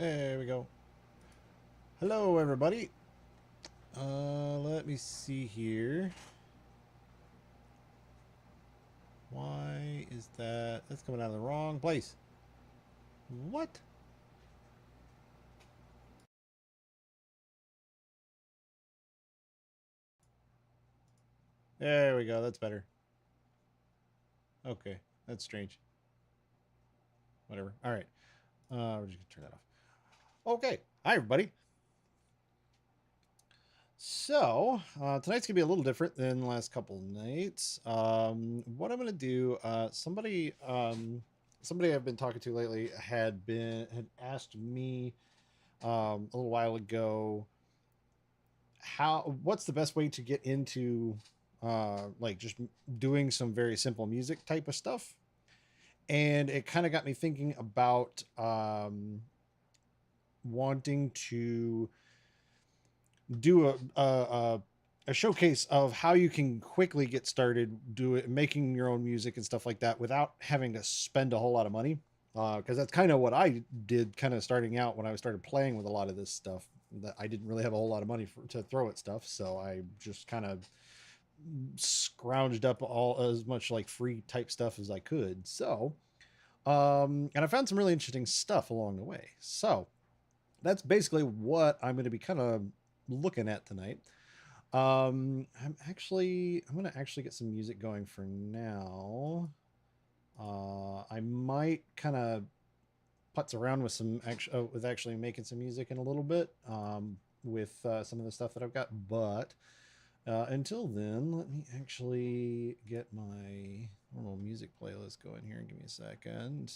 There we go. Hello, everybody. Let me see here. Why is that? That's coming out of the wrong place. What? There we go. That's better. Okay. That's strange. Whatever. All right. We're just going to turn that off. Okay. Hi, everybody. So, tonight's going to be a little different than the last couple nights. What I'm going to do, somebody I've been talking to lately had asked me a little while ago what's the best way to get into like just doing some very simple music type of stuff. And it kind of got me thinking about wanting to do a showcase of how you can quickly get started making your own music and stuff like that without having to spend a whole lot of money, because that's kind of what I did kind of starting out when I started playing with a lot of this stuff. That I didn't really have a whole lot of money to throw at stuff, so I just kind of scrounged up all as much like free type stuff as I could. So and I found some really interesting stuff along the way. So that's basically what I'm going to be kind of looking at tonight. I'm gonna actually get some music going for now. I might kind of putz around with with actually making some music in a little bit, with some of the stuff that I've got. But until then, let me actually get my little music playlist going here. Give me a second.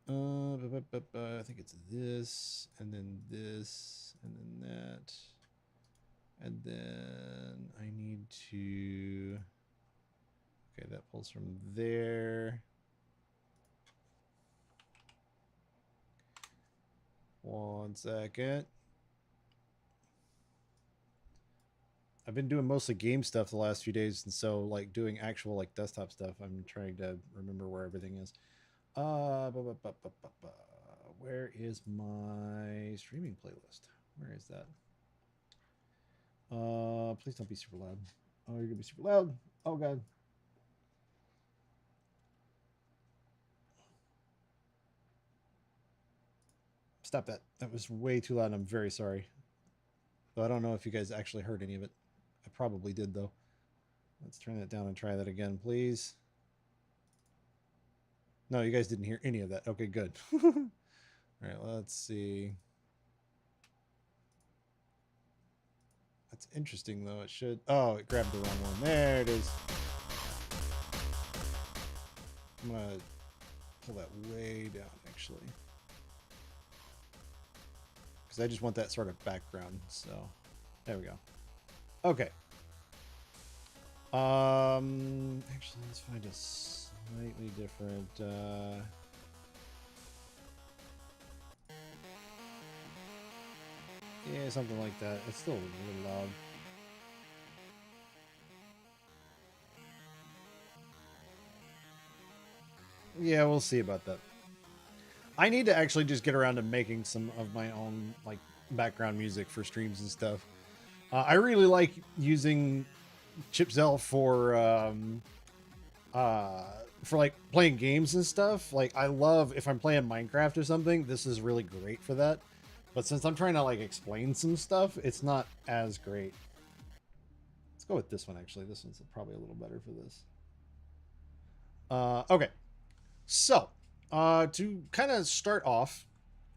I think it's this, and then this, and then that. And then I need to... Okay, that pulls from there. One second. I've been doing mostly game stuff the last few days, and so like doing actual like desktop stuff, I'm trying to remember where everything is. Where is my streaming playlist? Where is that? Please don't be super loud. Oh, you're gonna be super loud. Oh god. Stop that. That was way too loud. I'm very sorry. Though I don't know if you guys actually heard any of it. I probably did though. Let's turn that down and try that again, please. No, you guys didn't hear any of that. Okay, good. All right, let's see. That's interesting though. It should... Oh, it grabbed the wrong one. There it is. I'm gonna pull that way down actually, because I just want that sort of background. So there we go. Okay. Actually, let's find a slightly different. Yeah, something like that. It's still a little loud. Yeah, we'll see about that. I need to actually just get around to making some of my own like background music for streams and stuff. I really like using Chipzel for like playing games and stuff. Like I love if I'm playing Minecraft or something, this is really great for that. But since I'm trying to like explain some stuff, it's not as great. Let's go with this one actually. This one's probably a little better for this. Okay. So, to kind of start off,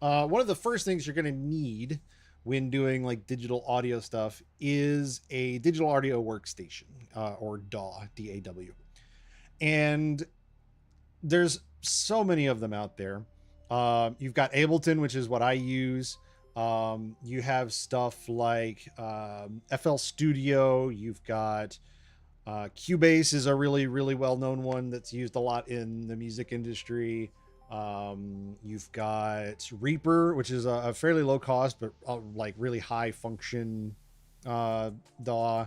one of the first things you're going to need when doing like digital audio stuff is a digital audio workstation, or DAW, D-A-W. And there's so many of them out there. You've got Ableton, which is what I use. You have stuff like FL Studio. You've got Cubase is a really, really well-known one that's used a lot in the music industry. You've got Reaper, which is a fairly low cost, but like really high function DAW,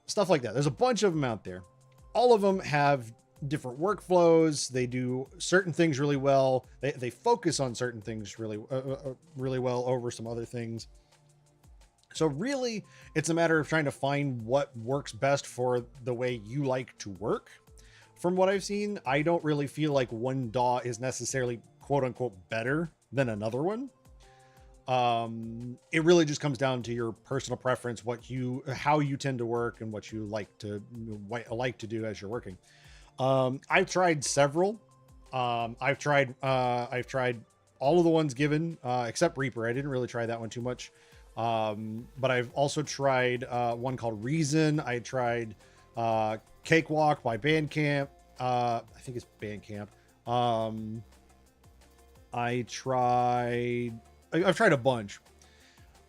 stuff like that. There's a bunch of them out there. All of them have different workflows. They do certain things really well. They focus on certain things really well over some other things. So really, it's a matter of trying to find what works best for the way you like to work. From what I've seen, I don't really feel like one DAW is necessarily quote unquote better than another one. It really just comes down to your personal preference, how you tend to work and what you like to do as you're working. I've tried several. I've tried all of the ones given, except Reaper. I didn't really try that one too much. But I've also tried one called Reason. I tried Cakewalk by Bandcamp. I think it's Bandcamp. I've tried a bunch.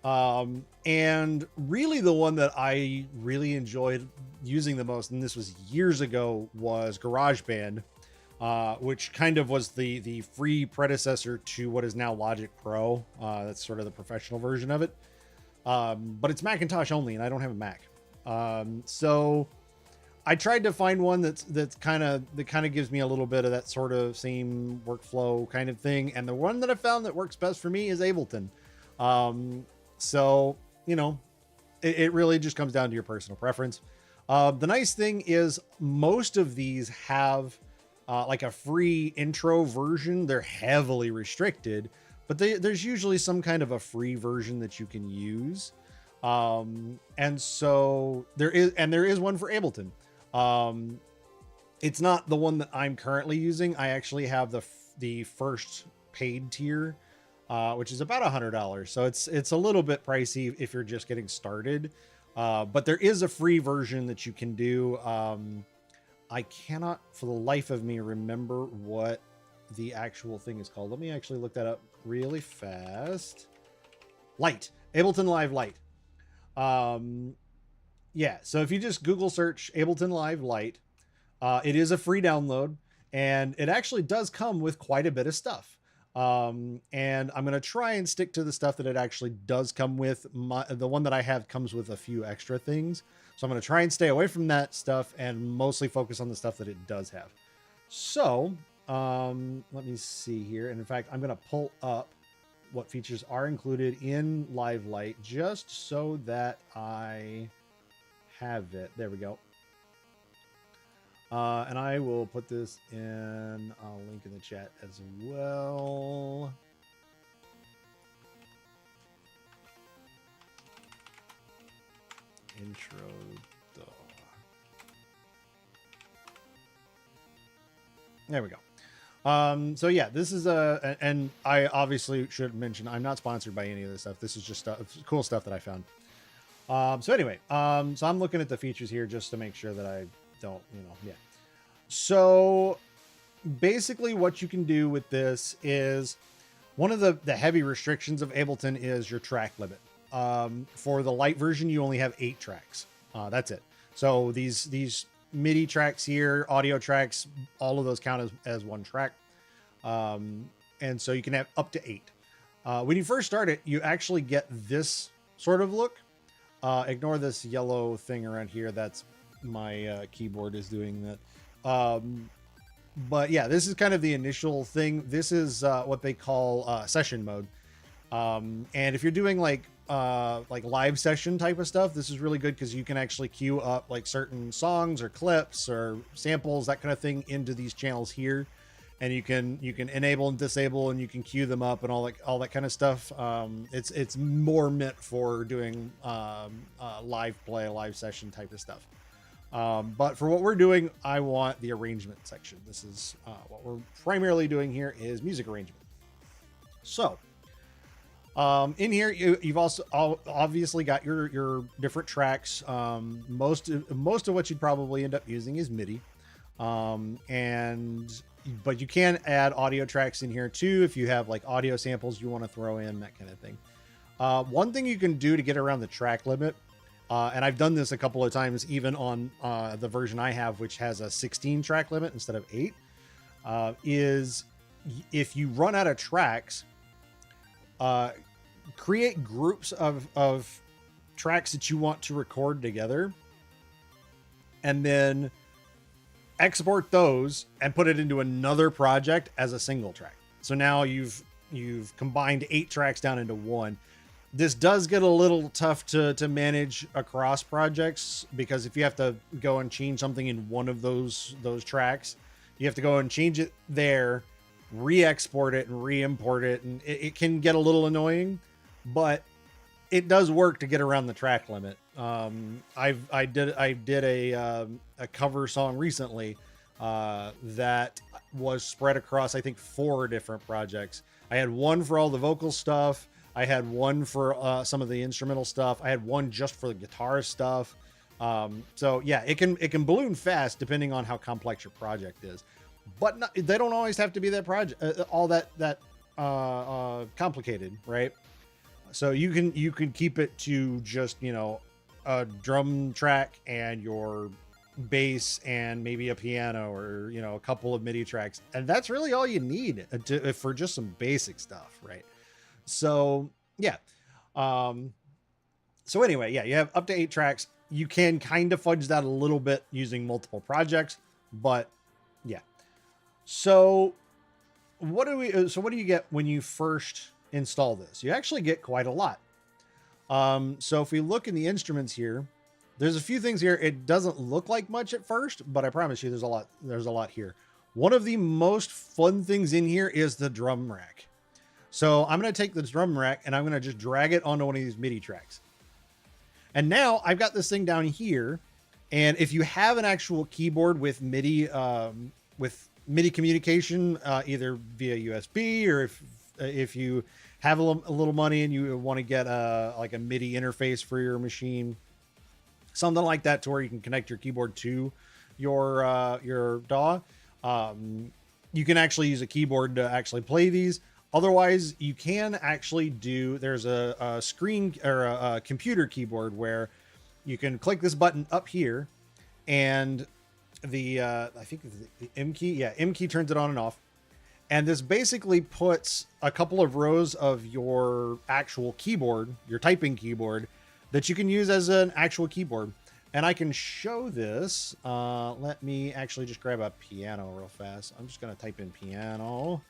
And really the one that I really enjoyed using the most, and this was years ago, was GarageBand, which kind of was the free predecessor to what is now Logic Pro. That's sort of the professional version of it. But it's Macintosh only, and I don't have a Mac. So I tried to find one that kind of gives me a little bit of that sort of same workflow kind of thing. And the one that I found that works best for me is Ableton. So, you know, it really just comes down to your personal preference. The nice thing is most of these have like a free intro version. They're heavily restricted, but there's usually some kind of a free version that you can use. And so there is one for Ableton. It's not the one that I'm currently using. I actually have the first paid tier, which is about $100. So it's a little bit pricey if you're just getting started. But there is a free version that you can do. I cannot for the life of me remember what the actual thing is called. Let me actually look that up really fast. Light, Ableton Live Light. Yeah, so if you just Google search Ableton Live Light, it is a free download, and it actually does come with quite a bit of stuff. And I'm going to try and stick to the stuff that it actually does come with. The one that I have comes with a few extra things. So I'm going to try and stay away from that stuff and mostly focus on the stuff that it does have. So let me see here. And in fact, I'm going to pull up what features are included in Live Light just so that I have it. There we go. And I will put this in a link in the chat as well. Intro. There we go. So yeah, this is and I obviously should mention I'm not sponsored by any of this stuff. This is just cool stuff that I found. So anyway, so I'm looking at the features here just to make sure that I don't, yeah. So basically what you can do with this is one of the heavy restrictions of Ableton is your track limit. For the light version, you only have 8 tracks. That's it. So these MIDI tracks here, audio tracks, all of those count as one track. And so you can have up to 8. When you first start it, you actually get this sort of look. Ignore this yellow thing around here. That's my keyboard is doing that. But yeah, this is kind of the initial thing. This is what they call session mode. And if you're doing like live session type of stuff, this is really good because you can actually queue up like certain songs or clips or samples, that kind of thing, into these channels here. And you can enable and disable, and you can queue them up and all that kind of stuff. It's more meant for doing live play, live session type of stuff. But for what we're doing, I want the arrangement section. This is what we're primarily doing here is music arrangement. So in here, you've also obviously got your different tracks. Most of what you'd probably end up using is MIDI. But you can add audio tracks in here too if you have like audio samples you want to throw in, that kind of thing. One thing you can do to get around the track limit, and I've done this a couple of times even on the version I have, which has a 16 track limit instead of 8, is if you run out of tracks, create groups of tracks that you want to record together, and then export those and put it into another project as a single track. So now you've combined 8 tracks down into one. This does get a little tough to manage across projects, because if you have to go and change something in one of those tracks, you have to go and change it there, re-export it and re-import it, and it can get a little annoying, but it does work to get around the track limit. I did a cover song recently that was spread across, I think, 4 different projects. I had one for all the vocal stuff. I had one for some of the instrumental stuff. I had one just for the guitar stuff. So yeah, it can balloon fast depending on how complex your project is. But they don't always have to be that project all that complicated, right? So you can keep it to just, a drum track and your bass and maybe a piano, or a couple of MIDI tracks, and that's really all you need for just some basic stuff, right? So yeah. So anyway, yeah, you have up to 8 tracks. You can kind of fudge that a little bit using multiple projects, but yeah. So what do you get when you first install this? You actually get quite a lot. So if we look in the instruments here, there's a few things here. It doesn't look like much at first, but I promise you there's a lot here. One of the most fun things in here is the drum rack. So I'm going to take the drum rack and I'm going to just drag it onto one of these MIDI tracks. And now I've got this thing down here. And if you have an actual keyboard with MIDI communication, either via USB, or if you have a little money and you want to get like a MIDI interface for your machine, something like that, to where you can connect your keyboard to your DAW, you can actually use a keyboard to actually play these. Otherwise, you can actually there's a screen or a computer keyboard where you can click this button up here, and I think the M key, M key turns it on and off. And this basically puts a couple of rows of your actual keyboard, your typing keyboard, that you can use as an actual keyboard. And I can show this. Let me actually just grab a piano real fast. I'm just going to type in piano.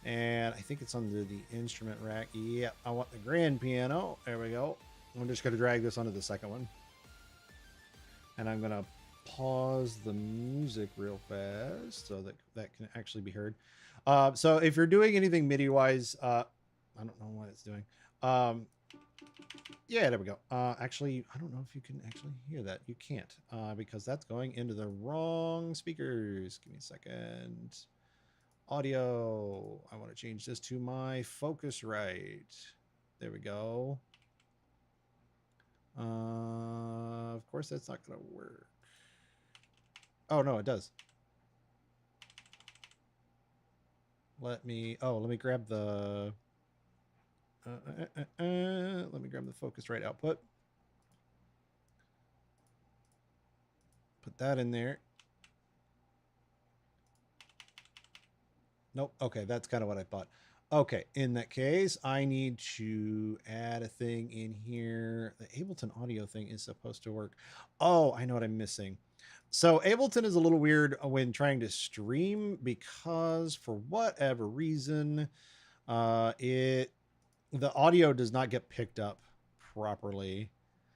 And I think it's under the instrument rack. Yep, I want the grand piano. There we go. I'm just going to drag this onto the second one. And I'm going to pause the music real fast so that can actually be heard. So if you're doing anything MIDI-wise, I don't know what it's doing. Yeah, there we go. Actually, I don't know if you can actually hear that. You can't, because that's going into the wrong speakers. Give me a second. Audio. I want to change this to my Focusrite. There we go. Of course, that's not going to work. Oh, no, it does. Let me grab the... let me grab the Focusrite output. Put that in there. Nope. Okay, that's kind of what I thought. Okay, in that case, I need to add a thing in here. The Ableton audio thing is supposed to work. Oh, I know what I'm missing. So Ableton is a little weird when trying to stream, because for whatever reason, the audio does not get picked up properly.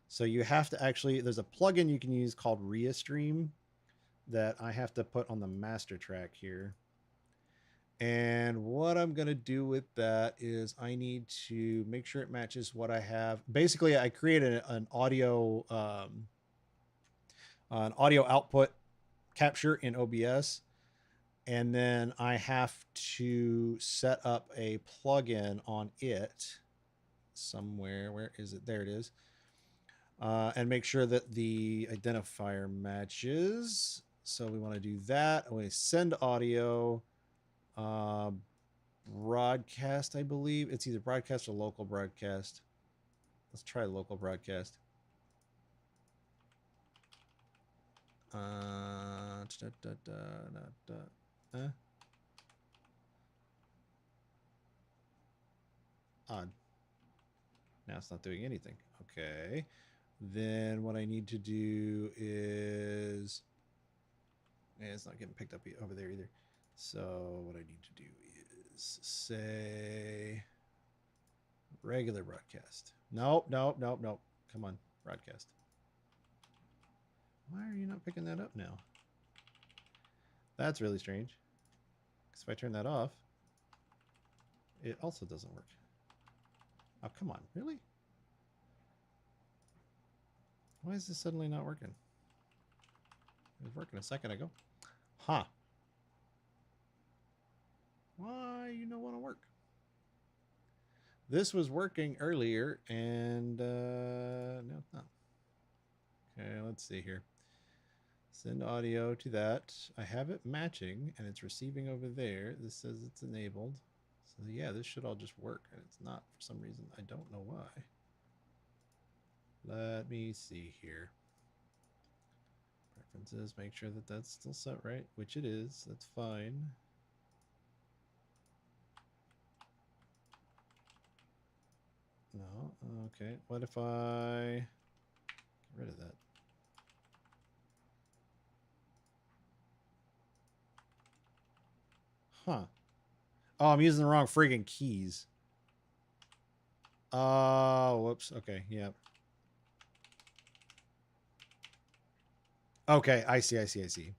So you have to actually, there's a plugin you can use called Restream that I have to put on the master track here. And what I'm going to do with that is I need to make sure it matches what I have. Basically, I created an audio output capture in OBS. And then I have to set up a plugin on it somewhere. Where is it? There it is. And make sure that the identifier matches. So we want to do that. I want to send audio, broadcast, I believe. It's either broadcast or local broadcast. Let's try local broadcast. Odd. Now it's not doing anything. Okay. Then what I need to do is... it's not getting picked up over there either. So what I need to do is say regular broadcast. Nope. Come on, broadcast. Why are you not picking that up now? That's really strange. Because if I turn that off, it also doesn't work. Oh, come on. Really? Why is this suddenly not working? It was working a second ago. Huh. Why you don't want to work? This was working earlier, and no, it's not. Okay, let's see here. Send audio to that. I have it matching, and it's receiving over there. This says it's enabled. So yeah, this should all just work, and it's not for some reason. I don't know why. Let me see here. Preferences, make sure that that's still set right, which it is. That's fine. No, okay. What if I get rid of that? Huh. Oh, I'm using the wrong friggin' keys. Oh, whoops. Okay, yep. Okay, I see. You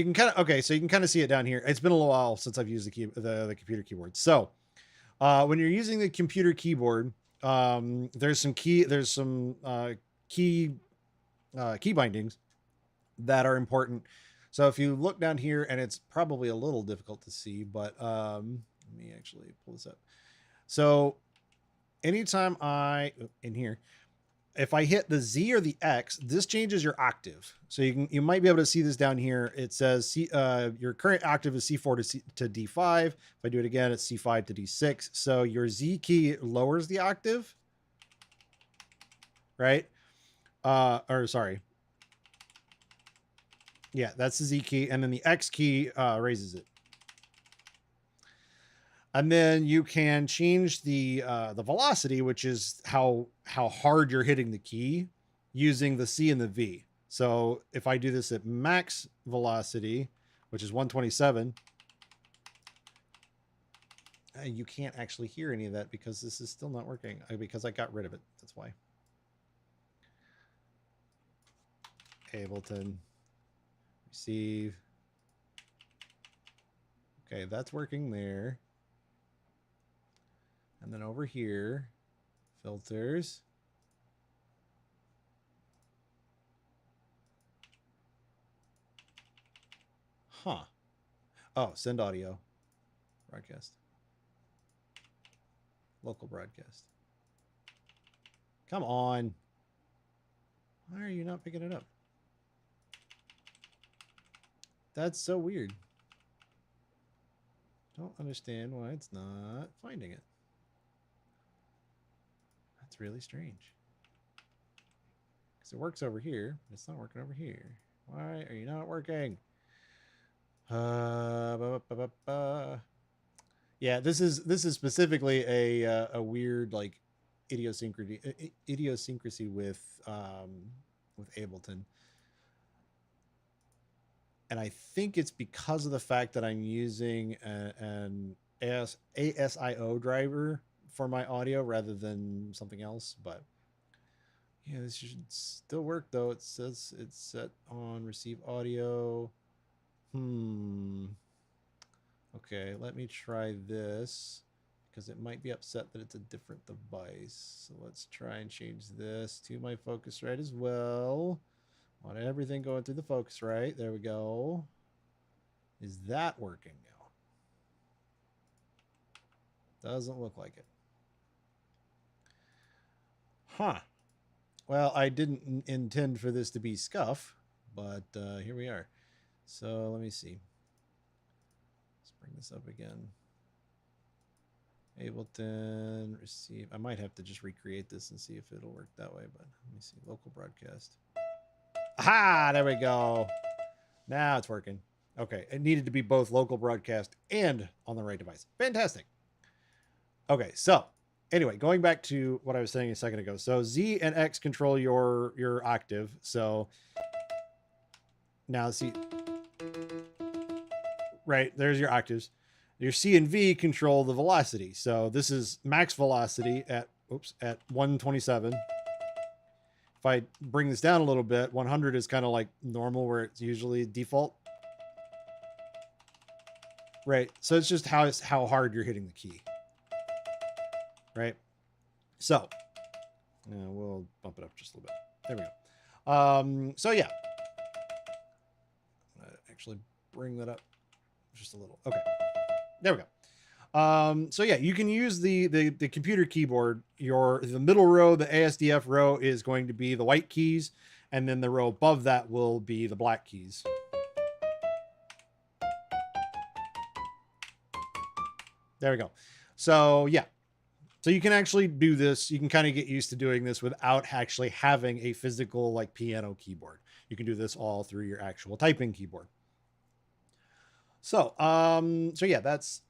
can kind of, okay, so you can kind of see it down here. It's been a little while since I've used the computer keyboard. So when you're using the computer keyboard, there's some key key bindings that are important. So if you look down here, and it's probably a little difficult to see, but let me actually pull this up. So anytime in here, if I hit the Z or the X, this changes your octave. So you might be able to see this down here. It says your current octave is C4 to D5. If I do it again, it's C5 to D6. So your Z key lowers the octave, right? Or sorry. Yeah, that's the Z key. And then the X key raises it. And then you can change the velocity, which is how hard you're hitting the key, using the C and the V. So if I do this at max velocity, which is 127, you can't actually hear any of that because this is still not working, because I got rid of it. That's why. Ableton, receive. Okay, that's working there. And then over here, filters. Huh. Oh, send audio. Broadcast. Local broadcast. Come on. Why are you not picking it up? That's so weird. Don't understand why it's not finding it. That's really strange. Because it works over here, but it's not working over here. Why are you not working? Yeah, this is specifically a weird like idiosyncrasy with Ableton. And I think it's because of the fact that I'm using an ASIO driver for my audio rather than something else. But yeah, this should still work though. It says it's set on receive audio. Okay, let me try this because it might be upset that it's a different device. So let's try and change this to my Focusrite as well. Want everything going through the Focusrite. There we go. Is that working now? Doesn't look like it. Huh. Well, I didn't intend for this to be scuff, but here we are. So let me see. Let's bring this up again. Ableton, receive. I might have to just recreate this and see if it'll work that way, but let me see. Local broadcast. Aha, there we go. Now it's working. Okay, it needed to be both local broadcast and on the right device. Fantastic. Okay, so anyway, going back to what I was saying a second ago. So Z and X control your octave. So now see, right, there's your octaves. Your C and V control the velocity. So this is max velocity at 127. If I bring this down a little bit, 100 is kind of like normal where it's usually default. Right. So it's just how hard you're hitting the key. Right. So we'll bump it up just a little bit. There we go. So yeah. Actually bring that up just a little. Okay. There we go. So yeah, you can use the computer keyboard. The middle row, the ASDF row, is going to be the white keys, and then the row above that will be the black keys. There we go. So yeah, so you can actually do this. You can kind of get used to doing this without actually having a physical like piano keyboard. You can do this all through your actual typing keyboard. So so yeah, that's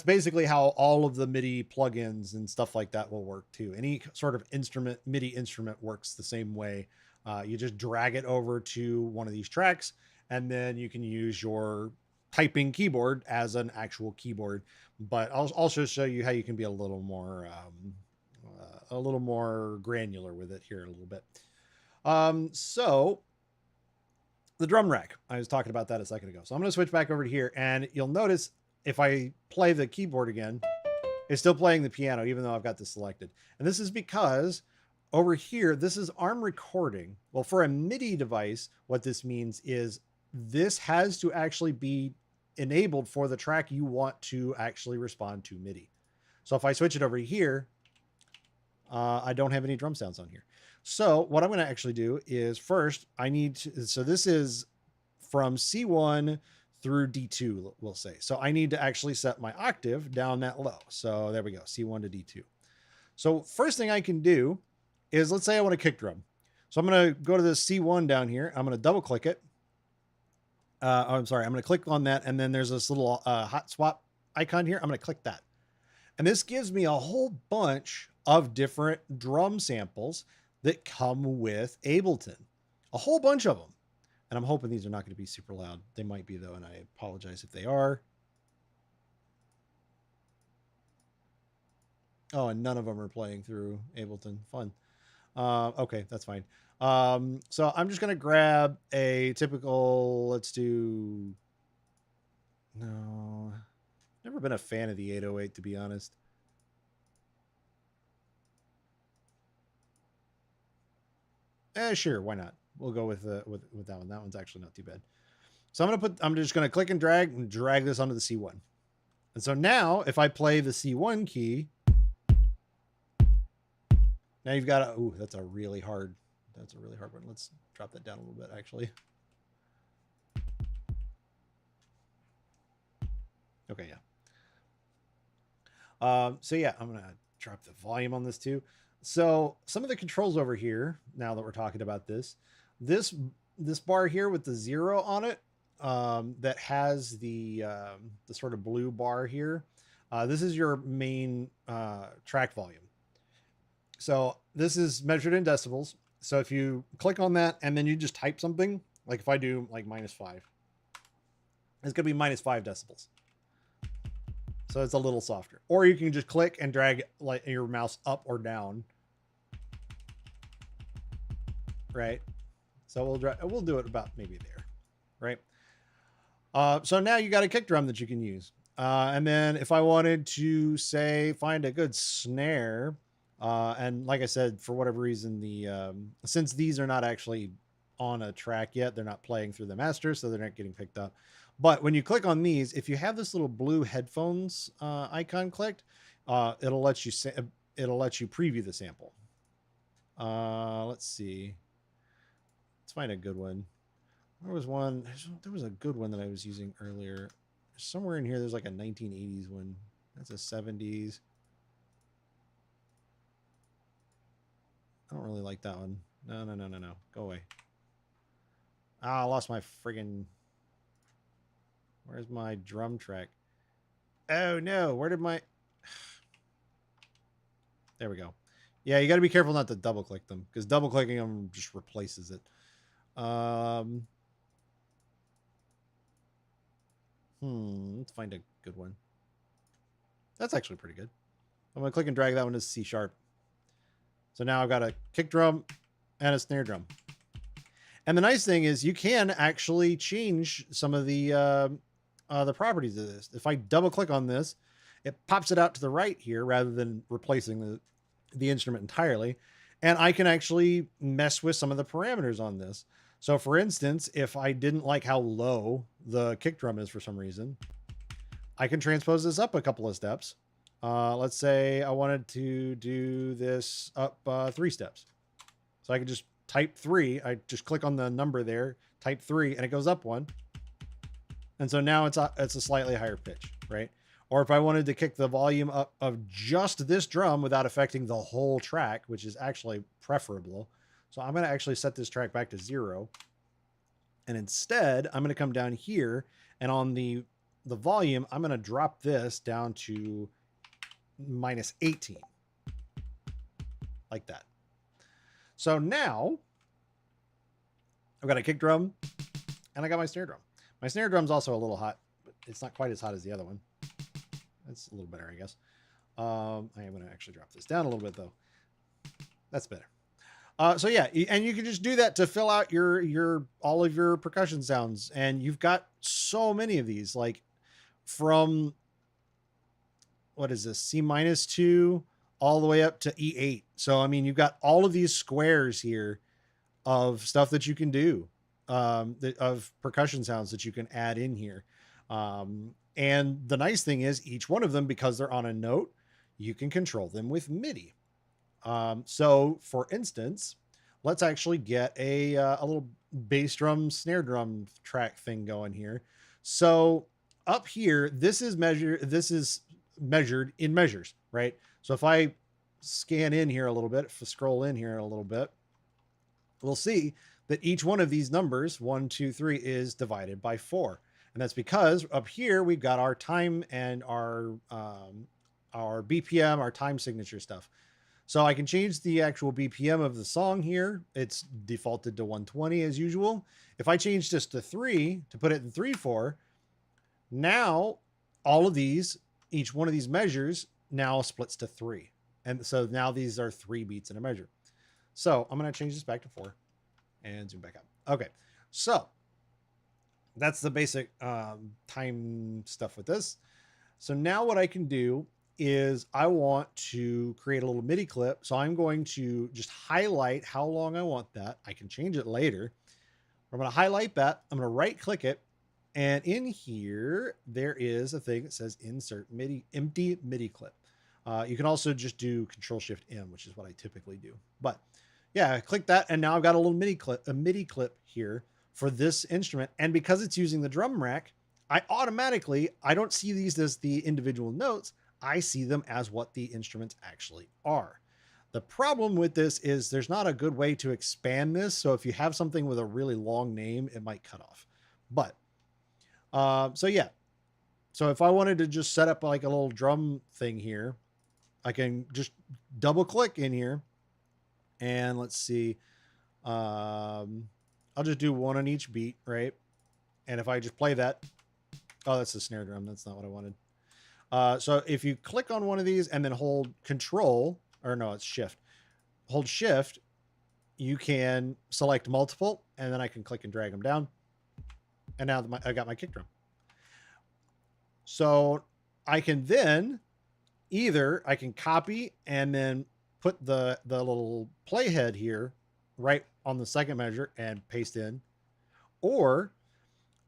basically how all of the MIDI plugins and stuff like that will work too. Any sort of MIDI instrument works the same way. You just drag it over to one of these tracks, and then you can use your typing keyboard as an actual keyboard. But I'll also show you how you can be a little more granular with it here in a little bit. So the drum rack, I was talking about that a second ago. So I'm going to switch back over to here, and you'll notice if I play the keyboard again, It's still playing the piano, even though I've got this selected. And this is because over here, this is ARM recording. Well, for a MIDI device, what this means is this has to actually be enabled for the track you want to actually respond to MIDI. So if I switch it over here, I don't have any drum sounds on here. So what I'm going to actually do is first I need to, so this is from C1 through D2, we'll say. So I need to actually set my octave down that low. So there we go, C1 to D2. So first thing I can do is, let's say I want a kick drum. So I'm going to go to the C1 down here. I'm going to double click it. I'm sorry, I'm going to click on that. And then there's this little hot swap icon here. I'm going to click that. And this gives me a whole bunch of different drum samples that come with Ableton. A whole bunch of them. And I'm hoping these are not going to be super loud. They might be though, and I apologize if they are. Oh, and none of them are playing through Ableton. Fun. Okay, that's fine. So I'm just going to grab a typical, let's do, no, never been a fan of the 808, to be honest. Sure, why not? We'll go with that one. That one's actually not too bad. So I'm just going to click and drag this onto the C1. And so now if I play the C1 key, now you've got a, ooh, that's a really hard one. Let's drop that down a little bit, actually. Okay, yeah. So yeah, I'm going to drop the volume on this too. So some of the controls over here, now that we're talking about this bar here with the 0 on it, that has the sort of blue bar here. This is your main track volume. So this is measured in decibels. So if you click on that and then you just type something, like if I do like -5, it's going to be -5 decibels. So it's a little softer. Or you can just click and drag like your mouse up or down. Right? So we'll do it about maybe there, right? So now you got a kick drum that you can use. And then if I wanted to say, find a good snare, and like I said, for whatever reason, since these are not actually on a track yet, they're not playing through the master, so they're not getting picked up. But when you click on these, if you have this little blue headphones icon clicked, it'll let you preview the sample. Let's see. Let's find a good one. There was a good one that I was using earlier. Somewhere in here, there's like a 1980s one. That's a 70s. I don't really like that one. No. Go away. Ah, I lost my friggin'... Where's my drum track? Oh no, where did my... There we go. Yeah, you got to be careful not to double click them, because double clicking them just replaces it. Let's find a good one. That's actually pretty good. I'm going to click and drag that one to C#. So now I've got a kick drum and a snare drum. And the nice thing is you can actually change some of the properties of this. If I double click on this, it pops it out to the right here rather than replacing the instrument entirely. And I can actually mess with some of the parameters on this. So for instance, if I didn't like how low the kick drum is for some reason, I can transpose this up a couple of steps. Let's say I wanted to do this up 3 steps. So I could just type 3. I just click on the number there, type 3, and it goes up 1. And so now it's a slightly higher pitch, right? Or if I wanted to kick the volume up of just this drum without affecting the whole track, which is actually preferable. So I'm going to actually set this track back to 0. And instead, I'm going to come down here, and on the volume, I'm going to drop this down to -18. Like that. So now I've got a kick drum and I got my snare drum. My snare drum's also a little hot, but it's not quite as hot as the other one. That's a little better, I guess. I am going to actually drop this down a little bit though. That's better. So yeah, and you can just do that to fill out all of your percussion sounds. And you've got so many of these, like from what is this, C-2 all the way up to E8. So, I mean, you've got all of these squares here of stuff that you can do, of percussion sounds that you can add in here. And the nice thing is each one of them, because they're on a note, you can control them with MIDI. So for instance, let's actually get a little bass drum, snare drum track thing going here. So up here, this is measured in measures, right? So if I scan in here a little bit, if I scroll in here a little bit, we'll see that each one of these numbers, 1, 2, 3, is divided by 4. And that's because up here we've got our time and our BPM, our time signature stuff. So I can change the actual BPM of the song here. It's defaulted to 120 as usual. If I change this to 3 to put it in 3/4, now all of these, each one of these measures now splits to 3. And so now these are 3 beats in a measure. So I'm going to change this back to 4 and zoom back up. Okay. So that's the basic time stuff with this. So now what I can do is I want to create a little MIDI clip. So I'm going to just highlight how long I want that. I can change it later. I'm going to highlight that. I'm going to right click it. And in here, there is a thing that says insert MIDI, empty MIDI clip. You can also just do Control-Shift-M, which is what I typically do. But yeah, click that. And now I've got a little MIDI clip here for this instrument. And because it's using the drum rack, I don't see these as the individual notes. I see them as what the instruments actually are. The problem with this is there's not a good way to expand this. So if you have something with a really long name, it might cut off. But so yeah. So if I wanted to just set up like a little drum thing here, I can just double click in here and let's see. I'll just do one on each beat, right? And if I just play that, oh, that's the snare drum. That's not what I wanted. So if you click on one of these and then hold Control, or no, it's Shift. Hold Shift, you can select multiple, and then I can click and drag them down. And now I got my kick drum. So I can then I can copy and then put the little playhead here right on the second measure and paste in, or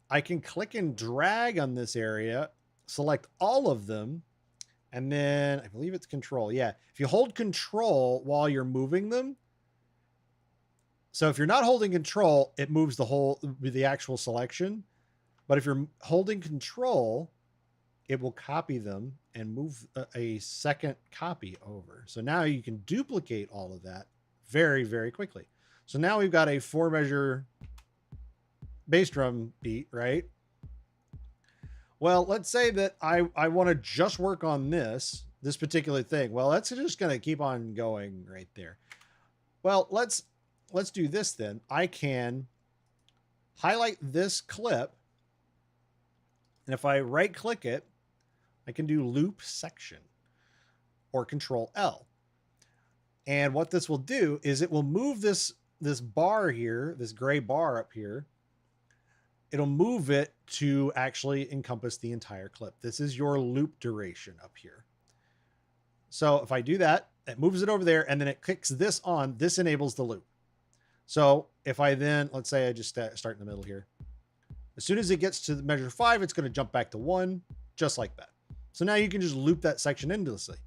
I can click and drag on this area, select all of them, and then I believe it's Control. Yeah. If you hold Control while you're moving them. So if you're not holding Control, it moves the actual selection. But if you're holding Control, it will copy them and move a second copy over. So now you can duplicate all of that very, very quickly. So now we've got a 4-measure bass drum beat, right? Well, let's say that I want to just work on this particular thing. Well, that's just going to keep on going right there. Well, let's do this then. I can highlight this clip, and if I right click it, I can do loop section or Control L. And what this will do is it will move this bar here, this gray bar up here. It'll move it to actually encompass the entire clip. This is your loop duration up here. So if I do that, it moves it over there, and then it clicks this on. This enables the loop. So if I then, let's say I just start in the middle here. As soon as it gets to measure 5, it's going to jump back to 1, just like that. So now you can just loop that section endlessly.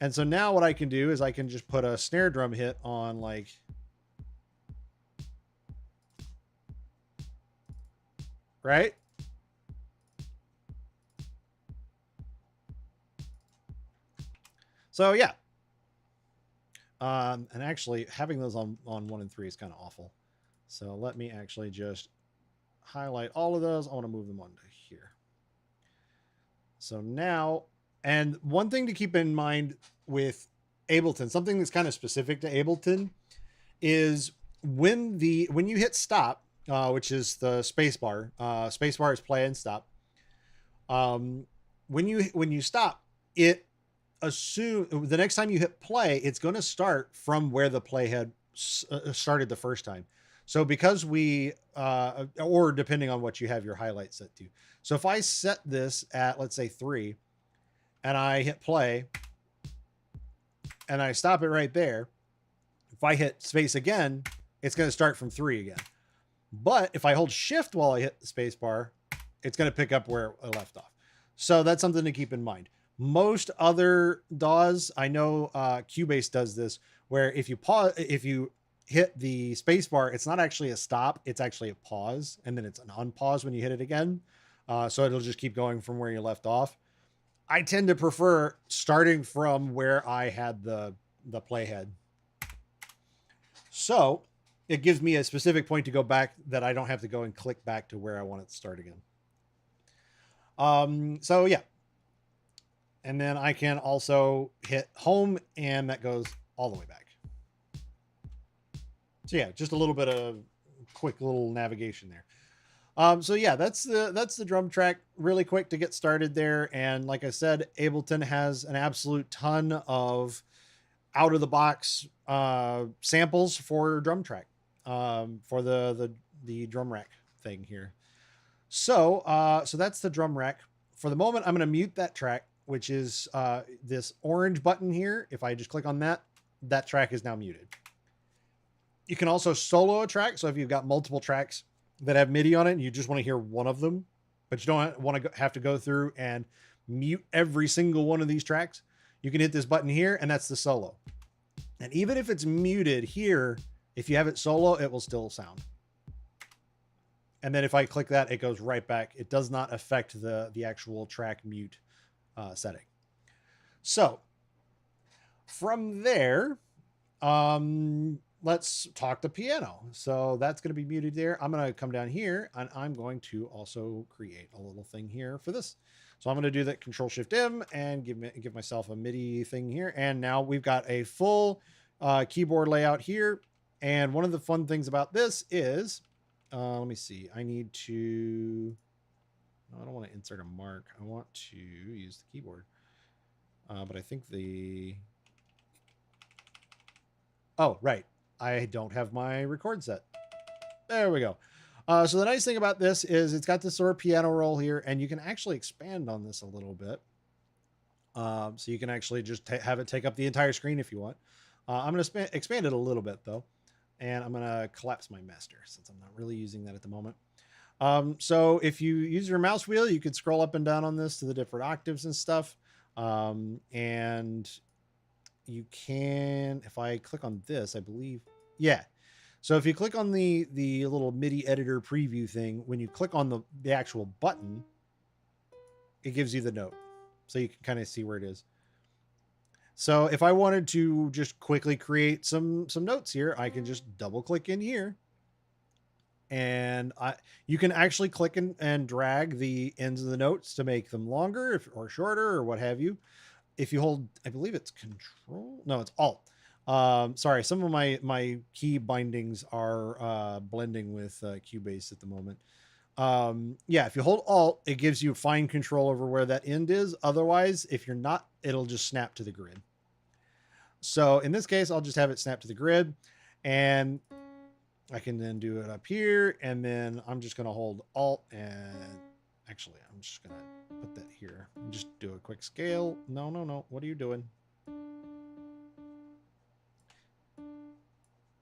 And so now what I can do is I can just put a snare drum hit on like, right? So yeah. And actually having those on 1 and 3 is kind of awful. So let me actually just highlight all of those. I want to move them onto here. So now, and one thing to keep in mind with Ableton, something that's kind of specific to Ableton, is when you hit stop, which is the space bar is play and stop. When you stop, it assume the next time you hit play, it's going to start from where the playhead started the first time. So because or depending on what you have your highlight set to. So if I set this at, let's say 3, and I hit play and I stop it right there, if I hit space again, it's going to start from 3 again. But if I hold shift while I hit the space bar, it's going to pick up where I left off. So that's something to keep in mind. Most other DAWs, I know Cubase does this, where if you hit the space bar, it's not actually a stop, it's actually a pause, and then it's an unpause when you hit it again. So it'll just keep going from where you left off. I tend to prefer starting from where I had the playhead. So it gives me a specific point to go back that I don't have to go and click back to where I want it to start again. So yeah. And then I can also hit home and that goes all the way back. So yeah, just a little bit of quick little navigation there. So yeah, that's the drum track, really quick to get started there. And like I said, Ableton has an absolute ton of out of the box samples for drum track, for the drum rack thing here. So so that's the drum rack. For the moment, I'm going to mute that track, which is this orange button here. If I just click on that, that track is now muted. You can also solo a track. So if you've got multiple tracks that have MIDI on it and you just want to hear one of them, but you don't want to have to go through and mute every single one of these tracks, you can hit this button here and that's the solo. And even if it's muted here, if you have it solo, it will still sound. And then if I click that, it goes right back. It does not affect the actual track mute setting. So from there, let's talk the piano. So that's going to be muted there. I'm going to come down here and I'm going to also create a little thing here for this. So I'm going to do that Control-Shift-M and give myself a MIDI thing here. And now we've got a full keyboard layout here. And one of the fun things about this is, let me see. I need to, no, I don't want to insert a mark. I want to use the keyboard. But I think oh, right. I don't have my record set. There we go. So the nice thing about this is it's got this sort of piano roll here, and you can actually expand on this a little bit. So you can actually just have it take up the entire screen if you want. I'm going to expand it a little bit though, and I'm going to collapse my master since I'm not really using that at the moment. So if you use your mouse wheel, you could scroll up and down on this to the different octaves and stuff. And you can, if I click on this, I believe, yeah. So if you click on the little MIDI editor preview thing, when you click on the actual button, it gives you the note. So you can kind of see where it is. So if I wanted to just quickly create some notes here, I can just double click in here. And you can actually click and drag the ends of the notes to make them longer or shorter or what have you. If you hold, I believe it's Control. No, it's Alt. Sorry, some of my key bindings are blending with Cubase at the moment. Yeah, if you hold Alt, it gives you fine control over where that end is. Otherwise, if you're not, it'll just snap to the grid. So in this case, I'll just have it snap to the grid, and I can then do it up here, and then I'm just going to hold Alt, and actually, I'm just going to put that here and just do a quick scale. No. What are you doing?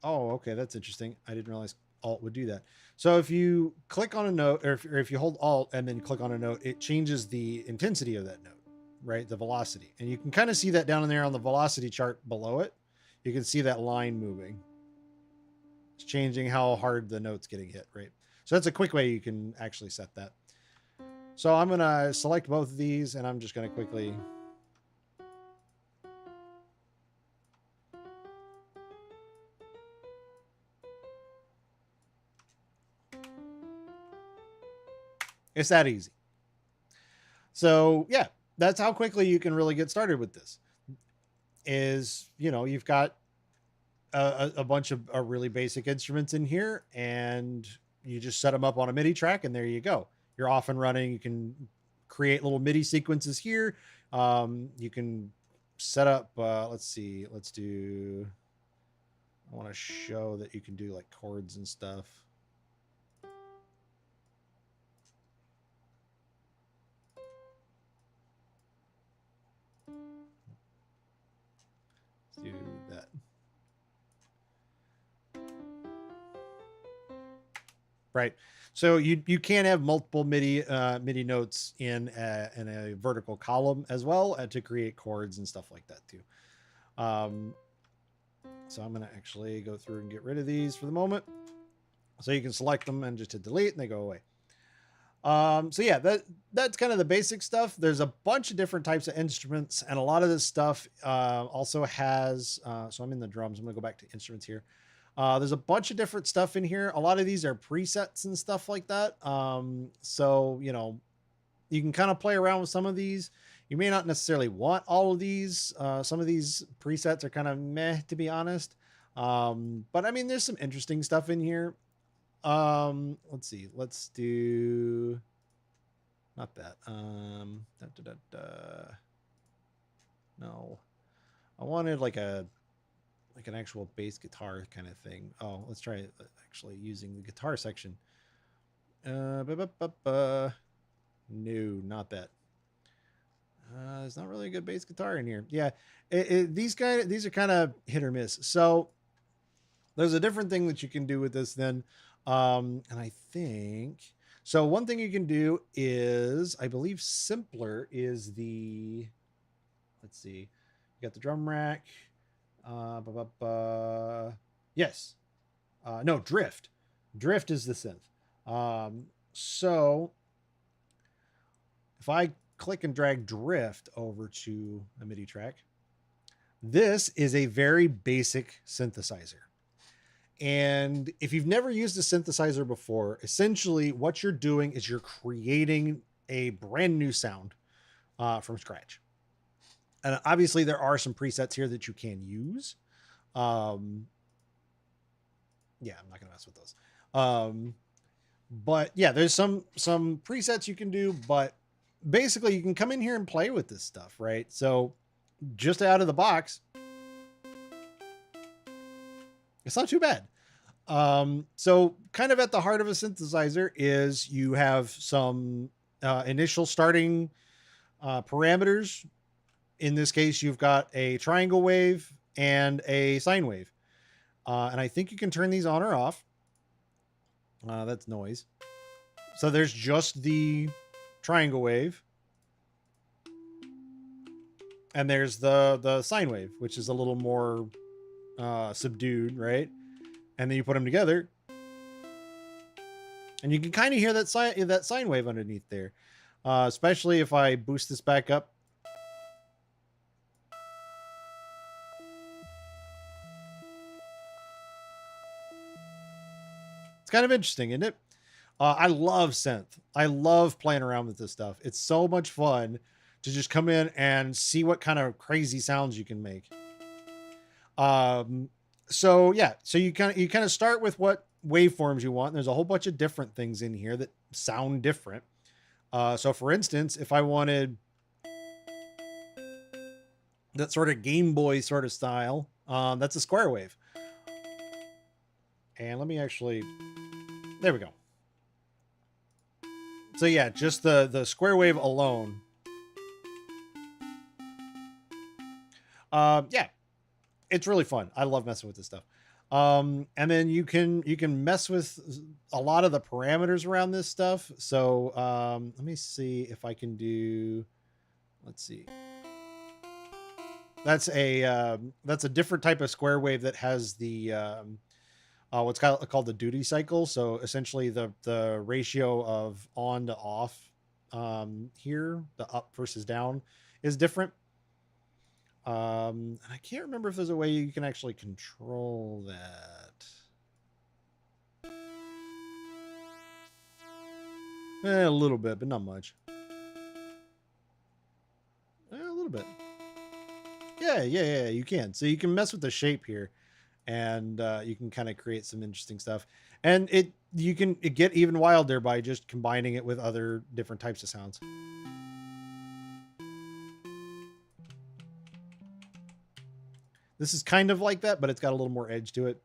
Oh, okay. That's interesting. I didn't realize Alt would do that. So if you click on a note, or if you hold Alt and then click on a note, it changes the intensity of that note, right? The velocity. And you can kind of see that down in there on the velocity chart below it. You can see that line moving. It's changing how hard the note's getting hit, right? So that's a quick way you can actually set that. So I'm going to select both of these, and I'm just going to quickly... It's that easy. So yeah, that's how quickly you can really get started with this. Is, you know, you've got a bunch of really basic instruments in here, and you just set them up on a MIDI track, and there you go. You're off and running. You can create little MIDI sequences here. You can set up, let's see, let's do, I want to show that you can do like chords and stuff. do that. Right. So you can have multiple MIDI notes in a vertical column as well to create chords and stuff like that too. So I'm going to actually go through and get rid of these for the moment. So you can select them and just hit delete and they go away. So yeah, that's kind of the basic stuff. There's a bunch of different types of instruments, and a lot of this stuff also has, so I'm in the drums. I'm gonna go back to instruments here. There's a bunch of different stuff in here. A lot of these are presets and stuff like that. So, you know, you can kind of play around with some of these. You may not necessarily want all of these. Some of these presets are kind of meh, to be honest. But I mean, there's some interesting stuff in here. Let's see. Let's do not that. No, I wanted like an actual bass guitar kind of thing. Oh, let's try actually using the guitar section. No, not that. There's not really a good bass guitar in here. Yeah, these are kind of hit or miss. So there's a different thing that you can do with this then. And I think, so one thing you can do is, I believe simpler is the, let's see, you got the drum rack. Yes. No, drift. Drift is the synth. So if I click and drag drift over to a MIDI track, this is a very basic synthesizer. And if you've never used a synthesizer before, essentially what you're doing is you're creating a brand new sound from scratch. And obviously there are some presets here that you can use. Yeah, I'm not gonna mess with those. But yeah, there's some presets you can do, but basically you can come in here and play with this stuff, right? So just out of the box, it's not too bad. So kind of at the heart of a synthesizer is you have some initial starting parameters. In this case, you've got a triangle wave and a sine wave. And I think you can turn these on or off. That's noise. So there's just the triangle wave. And there's the sine wave, which is a little more subdued, right? And then you put them together, and you can kind of hear that sine wave underneath there, especially if I boost this back up. It's kind of interesting, isn't it? I love synth. I love playing around with this stuff. It's so much fun to just come in and see what kind of crazy sounds you can make. So yeah, so you kind of start with what waveforms you want. There's a whole bunch of different things in here that sound different. So for instance, if I wanted that sort of Game Boy sort of style, that's a square wave. And let me actually, there we go. So yeah, just the square wave alone. Yeah, it's really fun. I love messing with this stuff. And then you can mess with a lot of the parameters around this stuff. So let me see if I can do, let's see. That's a different type of square wave that has the what's called the duty cycle. So essentially the ratio of on to off here, the up versus down, is different. And I can't remember if there's a way you can actually control that. A little bit, but not much. A little bit. Yeah, you can. So you can mess with the shape here, and you can kind of create some interesting stuff. And it get even wilder by just combining it with other different types of sounds. This is kind of like that, but it's got a little more edge to it.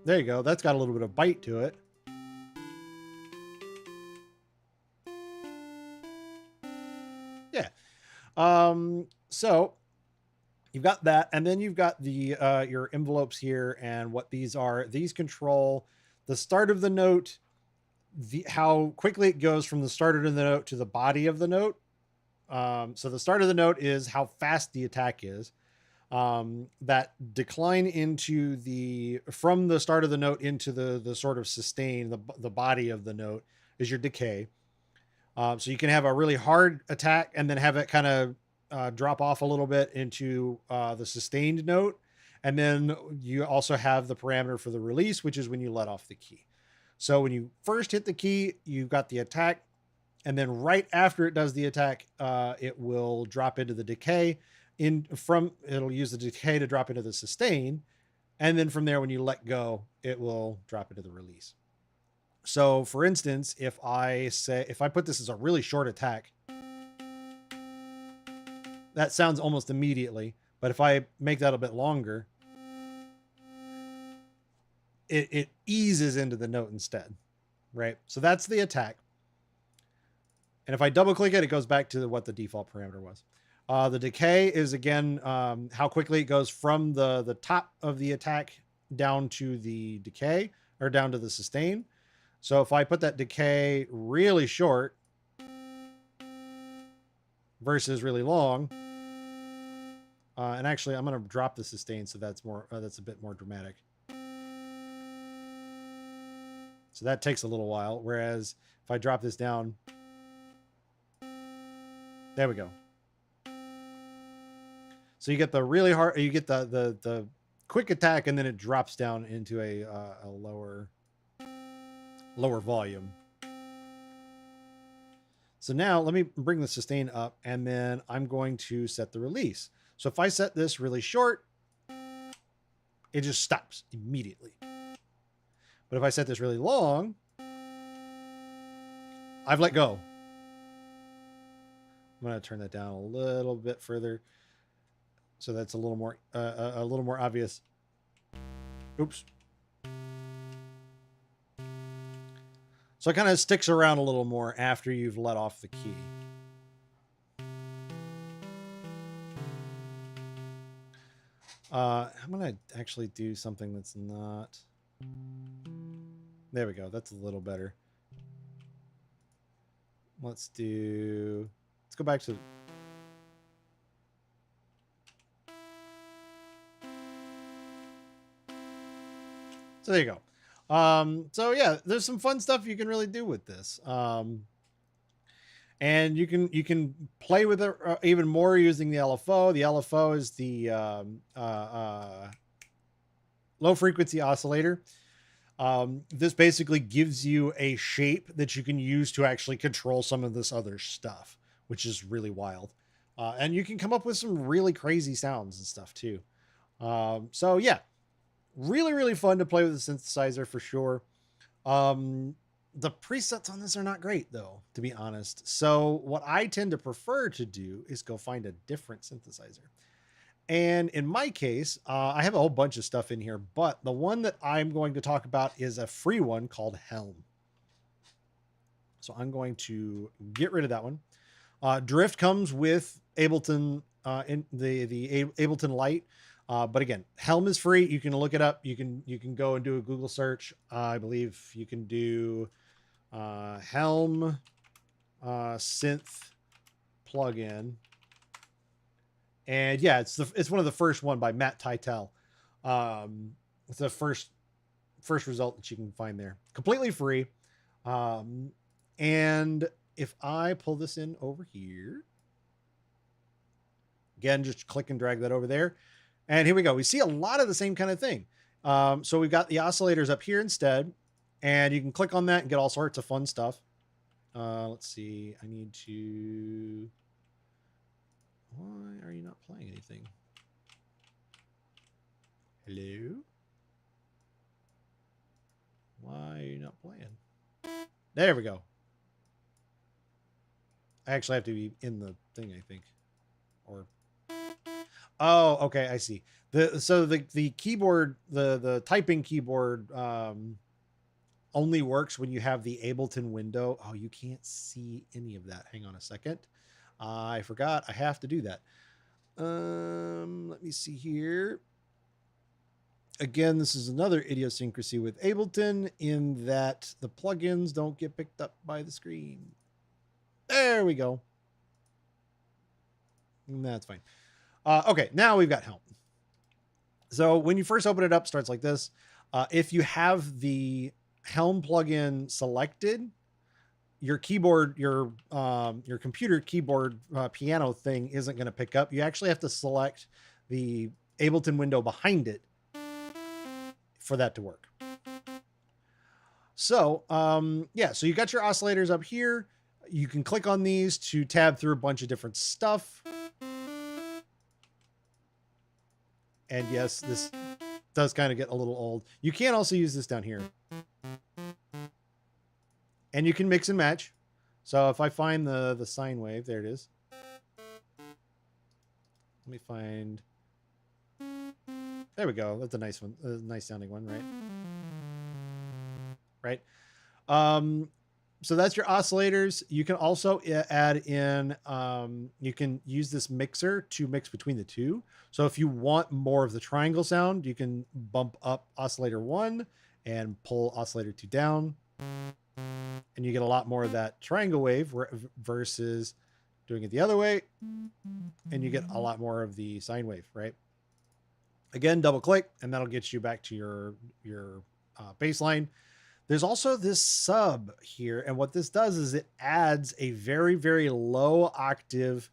There you go. That's got a little bit of bite to it. Yeah. So you've got that, and then you've got the your envelopes here, and what these are. These control the start of the note, how quickly it goes from the start of the note to the body of the note. So the start of the note is how fast the attack is. That decline into from the start of the note into the sort of sustain, the body of the note is your decay. So you can have a really hard attack and then have it kind of drop off a little bit into the sustained note. And then you also have the parameter for the release, which is when you let off the key. So when you first hit the key, you've got the attack. And then right after it does the attack, it will drop into the decay. It'll use the decay to drop into the sustain. And then from there, when you let go, it will drop into the release. So for instance, if I put this as a really short attack, that sounds almost immediately. But if I make that a bit longer, it eases into the note instead, right? So that's the attack. And if I double click it, it goes back to what the default parameter was. The decay is, again, how quickly it goes from the top of the attack down to the decay, or down to the sustain. So if I put that decay really short versus really long, and actually I'm going to drop the sustain so that's a bit more dramatic. So that takes a little while. Whereas if I drop this down, there we go. So you get the really hard, you get the quick attack, and then it drops down into a lower volume. So now let me bring the sustain up, and then I'm going to set the release. So if I set this really short, it just stops immediately. But if I set this really long, I've let go. I'm going to turn that down a little bit further, so that's a little more obvious. Oops. So it kind of sticks around a little more after you've let off the key. I'm going to actually do something that's not... There we go. That's a little better. Let's go back to... So there you go. So yeah, there's some fun stuff you can really do with this. And you can play with it even more using the LFO. The LFO is the low frequency oscillator. This basically gives you a shape that you can use to actually control some of this other stuff, which is really wild. And you can come up with some really crazy sounds and stuff too. So yeah, really, really fun to play with the synthesizer for sure. The presets on this are not great though, to be honest. So what I tend to prefer to do is go find a different synthesizer. And in my case, I have a whole bunch of stuff in here, but the one that I'm going to talk about is a free one called Helm. So I'm going to get rid of that one. Drift comes with Ableton, in the Ableton Lite. But again, Helm is free. You can look it up. You can go and do a Google search. I believe you can do Helm synth plugin. And yeah, it's one of the first one by Matt Titel. It's the first result that you can find there. Completely free. And if I pull this in over here, again, just click and drag that over there. And here we go. We see a lot of the same kind of thing. So we've got the oscillators up here instead, and you can click on that and get all sorts of fun stuff. Let's see. I need to... Why are you not playing anything? Hello? Why are you not playing? There we go. I actually have to be in the thing, I think. Or... Oh, okay, I see. So the keyboard, the typing keyboard only works when you have the Ableton window. Oh, you can't see any of that. Hang on a second. I forgot I have to do that. Let me see here. Again, this is another idiosyncrasy with Ableton in that the plugins don't get picked up by the screen. There we go. That's fine. Okay, now we've got Helm. So when you first open it up, it starts like this. If you have the Helm plugin selected, your keyboard, your computer keyboard piano thing isn't going to pick up. You actually have to select the Ableton window behind it for that to work. So yeah, so you got your oscillators up here. You can click on these to tab through a bunch of different stuff. And yes, this does kind of get a little old. You can also use this down here. And you can mix and match. So if I find the sine wave, there it is. Let me find... There we go. That's a nice one. A nice sounding one, right? Right. So that's your oscillators. You can also add in, you can use this mixer to mix between the two. So if you want more of the triangle sound, you can bump up oscillator 1 and pull oscillator 2 down. And you get a lot more of that triangle wave versus doing it the other way. And you get a lot more of the sine wave, right? Again, double click, and that'll get you back to your bass line. There's also this sub here, and what this does is it adds a very, very low octave,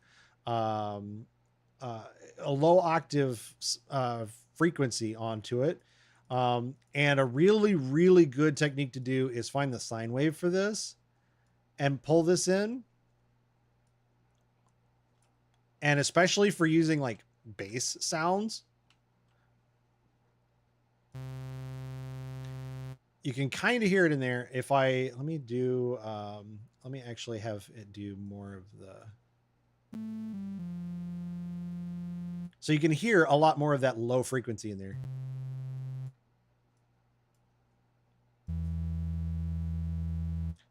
frequency onto it. And a really, really good technique to do is find the sine wave for this and pull this in. And especially for using like bass sounds, you can kind of hear it in there. If I, let me actually have it do more of the, so you can hear a lot more of that low frequency in there.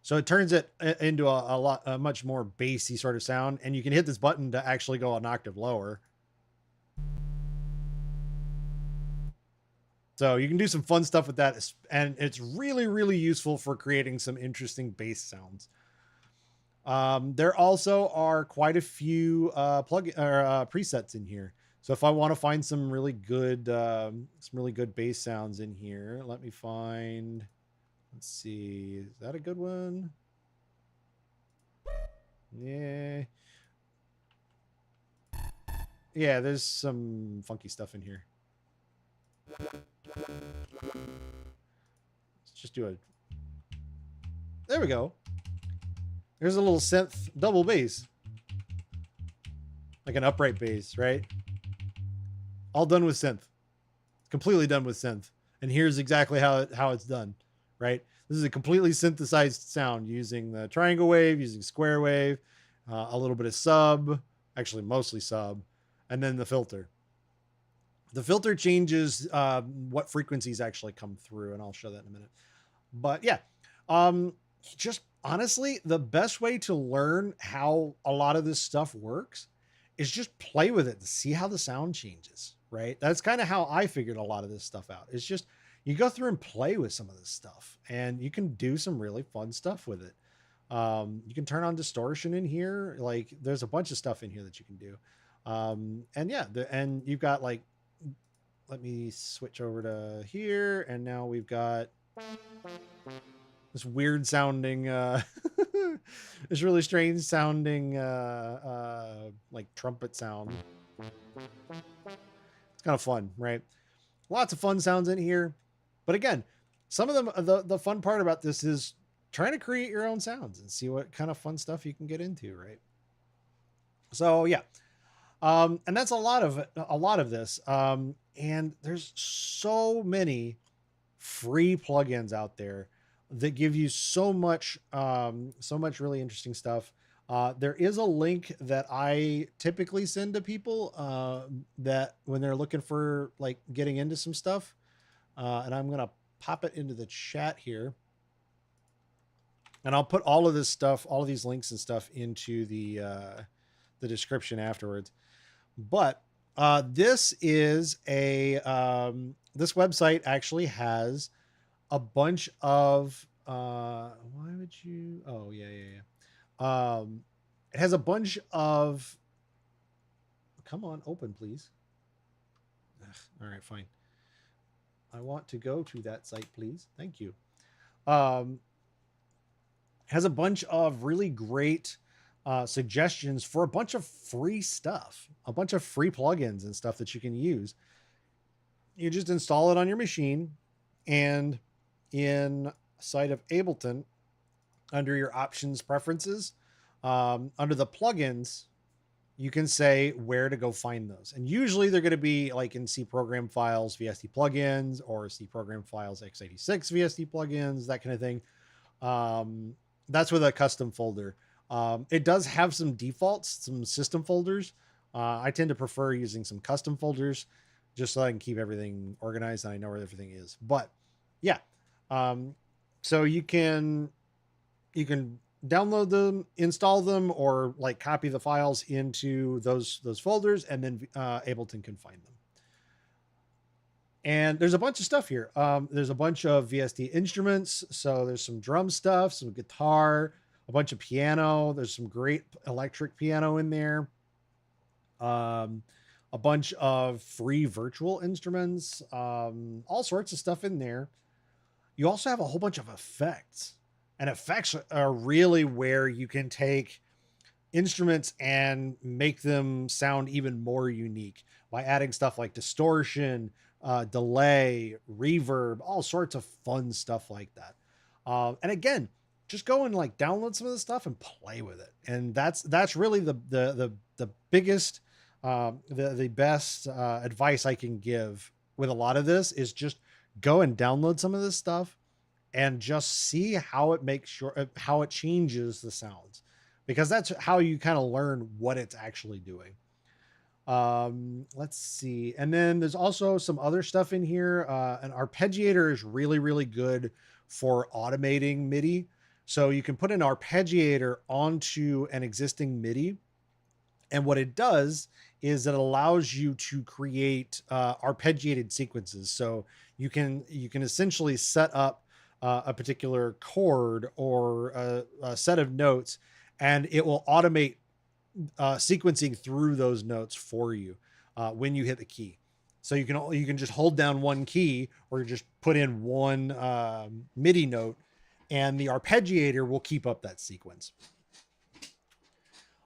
So it turns it into a much more bassy sort of sound, and you can hit this button to actually go an octave lower. So you can do some fun stuff with that, and it's really, really useful for creating some interesting bass sounds. There also are quite a few presets in here. So if I want to find some really good bass sounds in here, let me find. Let's see, is that a good one? Yeah. Yeah, there's some funky stuff in here. Let's just do a... There we go. There's a little synth double bass. Like an upright bass, right? All done with synth. Completely done with synth. And here's exactly how it's done. Right? This is a completely synthesized sound using the triangle wave, using square wave, a little bit of sub, actually mostly sub, and then the filter. The filter changes what frequencies actually come through, and I'll show that in a minute. But yeah, just honestly, the best way to learn how a lot of this stuff works is just play with it to see how the sound changes, right? That's kind of how I figured a lot of this stuff out. It's just, you go through and play with some of this stuff, and you can do some really fun stuff with it. You can turn on distortion in here. Like, there's a bunch of stuff in here that you can do. And yeah, and you've got like, let me switch over to here. And now we've got this weird sounding, this really strange sounding, like trumpet sound. It's kind of fun, right? Lots of fun sounds in here. But again, some of them, the fun part about this is trying to create your own sounds and see what kind of fun stuff you can get into, right? So yeah, and that's a lot of this. And there's so many free plugins out there that give you so much really interesting stuff. There is a link that I typically send to people that when they're looking for like getting into some stuff. And I'm going to pop it into the chat here. And I'll put all of this stuff, all of these links and stuff into the the description afterwards. But this is a this website actually has a bunch of why would you? Oh yeah, yeah, yeah. It has a bunch of. Come on, open, please. Ugh, all right, fine. I want to go to that site, please. Thank you. Um, has a bunch of really great suggestions for a bunch of free stuff, a bunch of free plugins and stuff that you can use. You just install it on your machine, and in site of Ableton, under your options preferences, under the plugins, you can say where to go find those. And usually they're going to be like in C program files, VST plugins, or C program files, x86 VST plugins, that kind of thing. That's with a custom folder. It does have some defaults, some system folders. I tend to prefer using some custom folders just so I can keep everything organized and I know where everything is. But yeah, so you can download them, install them, or like copy the files into those folders, and then Ableton can find them. And there's a bunch of stuff here. There's a bunch of VST instruments. So there's some drum stuff, some guitar, a bunch of piano. There's some great electric piano in there. A bunch of free virtual instruments, all sorts of stuff in there. You also have a whole bunch of effects, and effects are really where you can take instruments and make them sound even more unique by adding stuff like distortion, delay, reverb, all sorts of fun stuff like that. And again, just go and like download some of this stuff and play with it. And that's really the biggest, the best advice I can give with a lot of this is just go and download some of this stuff and just see how it makes sure how it changes the sounds, because that's how you kind of learn what it's actually doing. Let's see. And then there's also some other stuff in here. An arpeggiator is really, really good for automating MIDI. So you can put an arpeggiator onto an existing MIDI. And what it does is it allows you to create arpeggiated sequences. So you can essentially set up a particular chord or a set of notes, and it will automate sequencing through those notes for you when you hit the key. So you can just hold down one key or just put in one MIDI note, and the arpeggiator will keep up that sequence.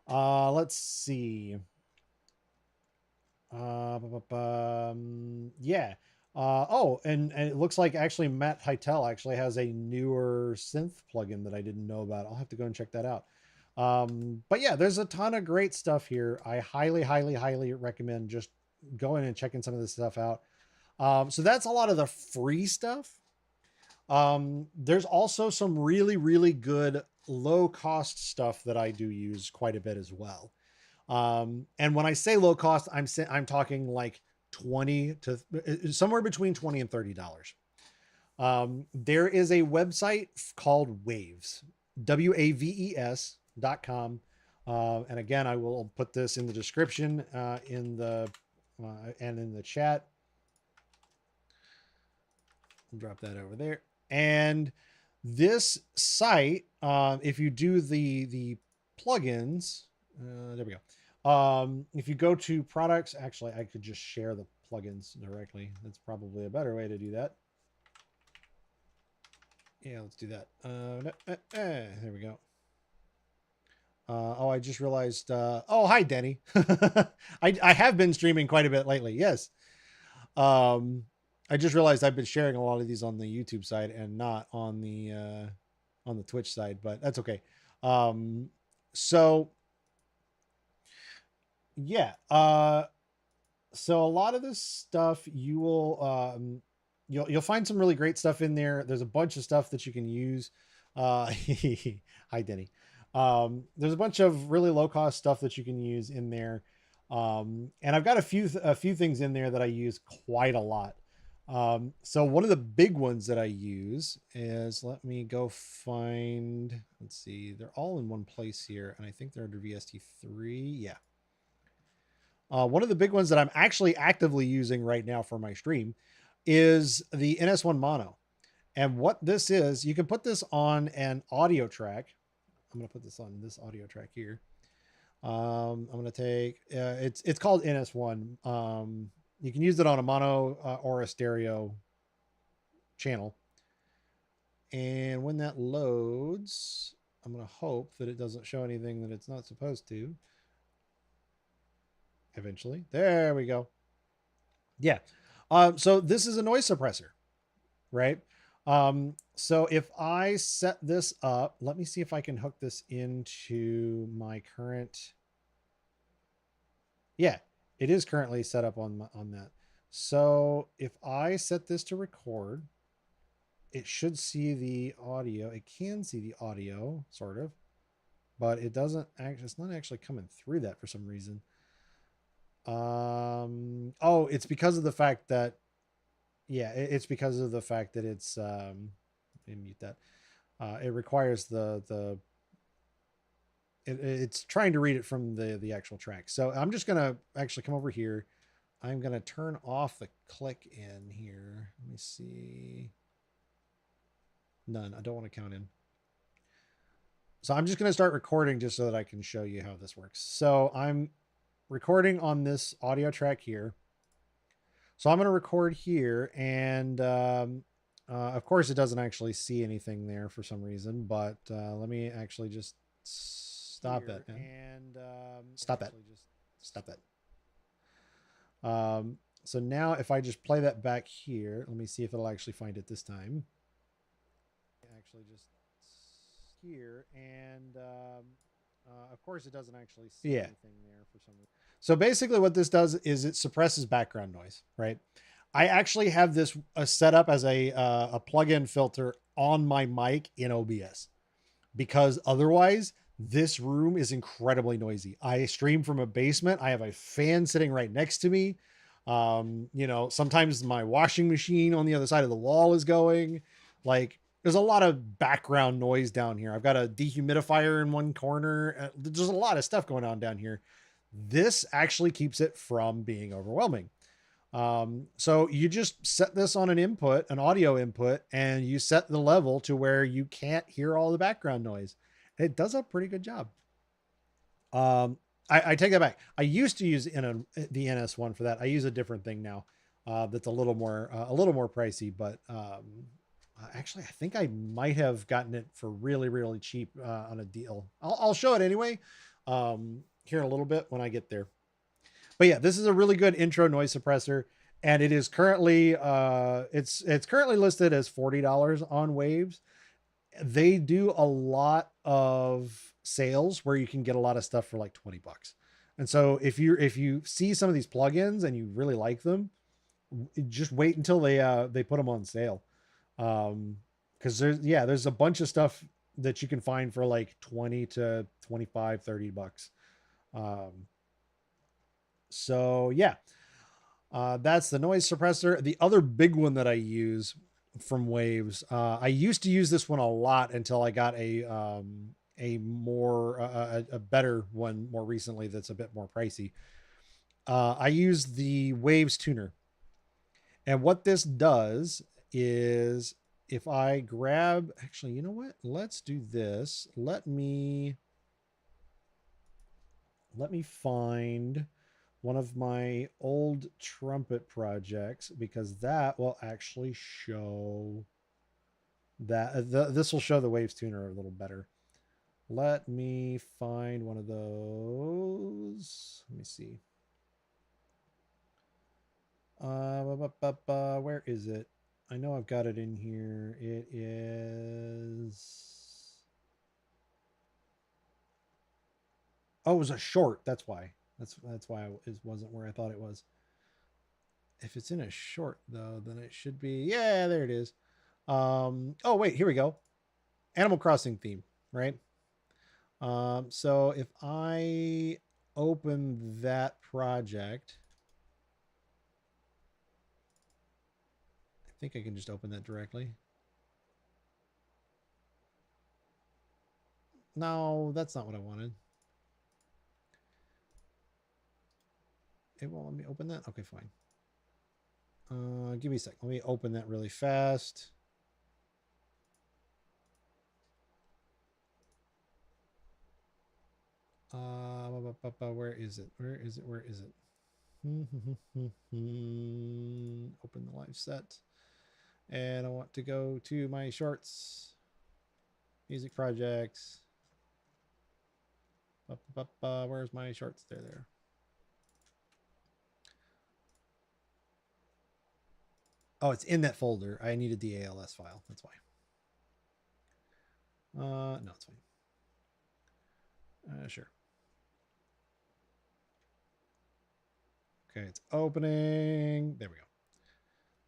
Let's see. Yeah. Oh, and it looks like actually Matt Hytel actually has a newer synth plugin that I didn't know about. I'll have to go and check that out. But yeah, there's a ton of great stuff here. I highly, highly, highly recommend just going and checking some of this stuff out. So that's a lot of the free stuff. There's also some really, really good low cost stuff that I do use quite a bit as well. And when I say low cost, I'm talking like 20 to somewhere between 20 and $30. There is a website called Waves, WAVES.com. And again, I will put this in the description, and in the chat. I'll drop that over there. And this site, if you do the plugins, there we go. If you go to products, actually, I could just share the plugins directly. That's probably a better way to do that. Yeah, let's do that. There we go. Oh, I just realized. Oh, hi, Denny. I have been streaming quite a bit lately. Yes. I just realized I've been sharing a lot of these on the YouTube side and not on the Twitch side, but that's okay. So yeah. So a lot of this stuff you will you'll find some really great stuff in there. There's a bunch of stuff that you can use. Hi, Denny. There's a bunch of really low cost stuff that you can use in there. And I've got a few things in there that I use quite a lot. So one of the big ones that I use is, let me go find, let's see, they're all in one place here, and I think they're under VST3. Yeah. One of the big ones that I'm actually actively using right now for my stream is the NS1 Mono. And what this is, you can put this on an audio track. I'm going to put this on this audio track here. I'm going to take, it's called NS1. You can use it on a mono or a stereo channel. And when that loads, I'm going to hope that it doesn't show anything that it's not supposed to. Eventually. There we go. Yeah. So this is a noise suppressor, right? So if I set this up, let me see if I can hook this into my current. Yeah, it is currently set up on that. So if I set this to record, it should see the audio. It can see the audio, sort of, but it doesn't actually, it's not actually coming through that for some reason. Oh, it's because of the fact that, yeah, it's because of the fact that it's, let me mute that. It requires it's trying to read it from the actual track. So I'm just going to actually come over here. I'm going to turn off the click in here. Let me see. None. I don't want to count in. So I'm just going to start recording just so that I can show you how this works. So I'm recording on this audio track here. So I'm going to record here, and of course it doesn't actually see anything there for some reason, but let me actually just stop it. And stop that. Stop that. So now if I just play that back here, let me see if it'll actually find it this time. Actually just here, and of course it doesn't actually see anything there for some reason. So basically what this does is it suppresses background noise, right? I actually have this set up as a plug-in filter on my mic in OBS, because otherwise this room is incredibly noisy. I stream from a basement. I have a fan sitting right next to me. You know, sometimes my washing machine on the other side of the wall is going. Like, there's a lot of background noise down here. I've got a dehumidifier in one corner. There's a lot of stuff going on down here. This actually keeps it from being overwhelming. So you just set this on an input, an audio input, and you set the level to where you can't hear all the background noise. It does a pretty good job. I take that back. I used to use the NS1 for that. I use a different thing now. That's a little more pricey, but actually, I think I might have gotten it for really, really cheap on a deal. I'll show it anyway here in a little bit when I get there. But yeah, this is a really good intro noise suppressor, and it is currently it's currently listed as $40 on Waves. They do a lot of sales where you can get a lot of stuff for like $20. And so if you see some of these plugins and you really like them, just wait until they put them on sale. Because there's a bunch of stuff that you can find for like 20 to 25, $30. So yeah, that's the noise suppressor. The other big one that I use from Waves, I used to use this one a lot until I got a better one more recently that's a bit more pricey. I use the Waves tuner, and what this does is, if I grab, actually, you know what? Let's do this. Let me find one of my old trumpet projects, because that will actually show that this will show the Waves tuner a little better. Let me find one of those. Let me see. Where is it? I know I've got it in here. It is. Oh, it was a short. That's why. That's why it wasn't where I thought it was. If it's in a short though, then it should be. Yeah, there it is. Oh wait, here we go. Animal Crossing theme, right? So if I open that project, think I can just open that directly. No, that's not what I wanted. It won't let me open that? Okay, fine. Give me a sec. Let me open that really fast. Where is it? Where is it? Where is it? Open the live set. And I want to go to my shorts. Music projects. Where's my shorts? There. Oh, it's in that folder. I needed the ALS file. That's why. No, it's fine. Sure. Okay, it's opening. There we go.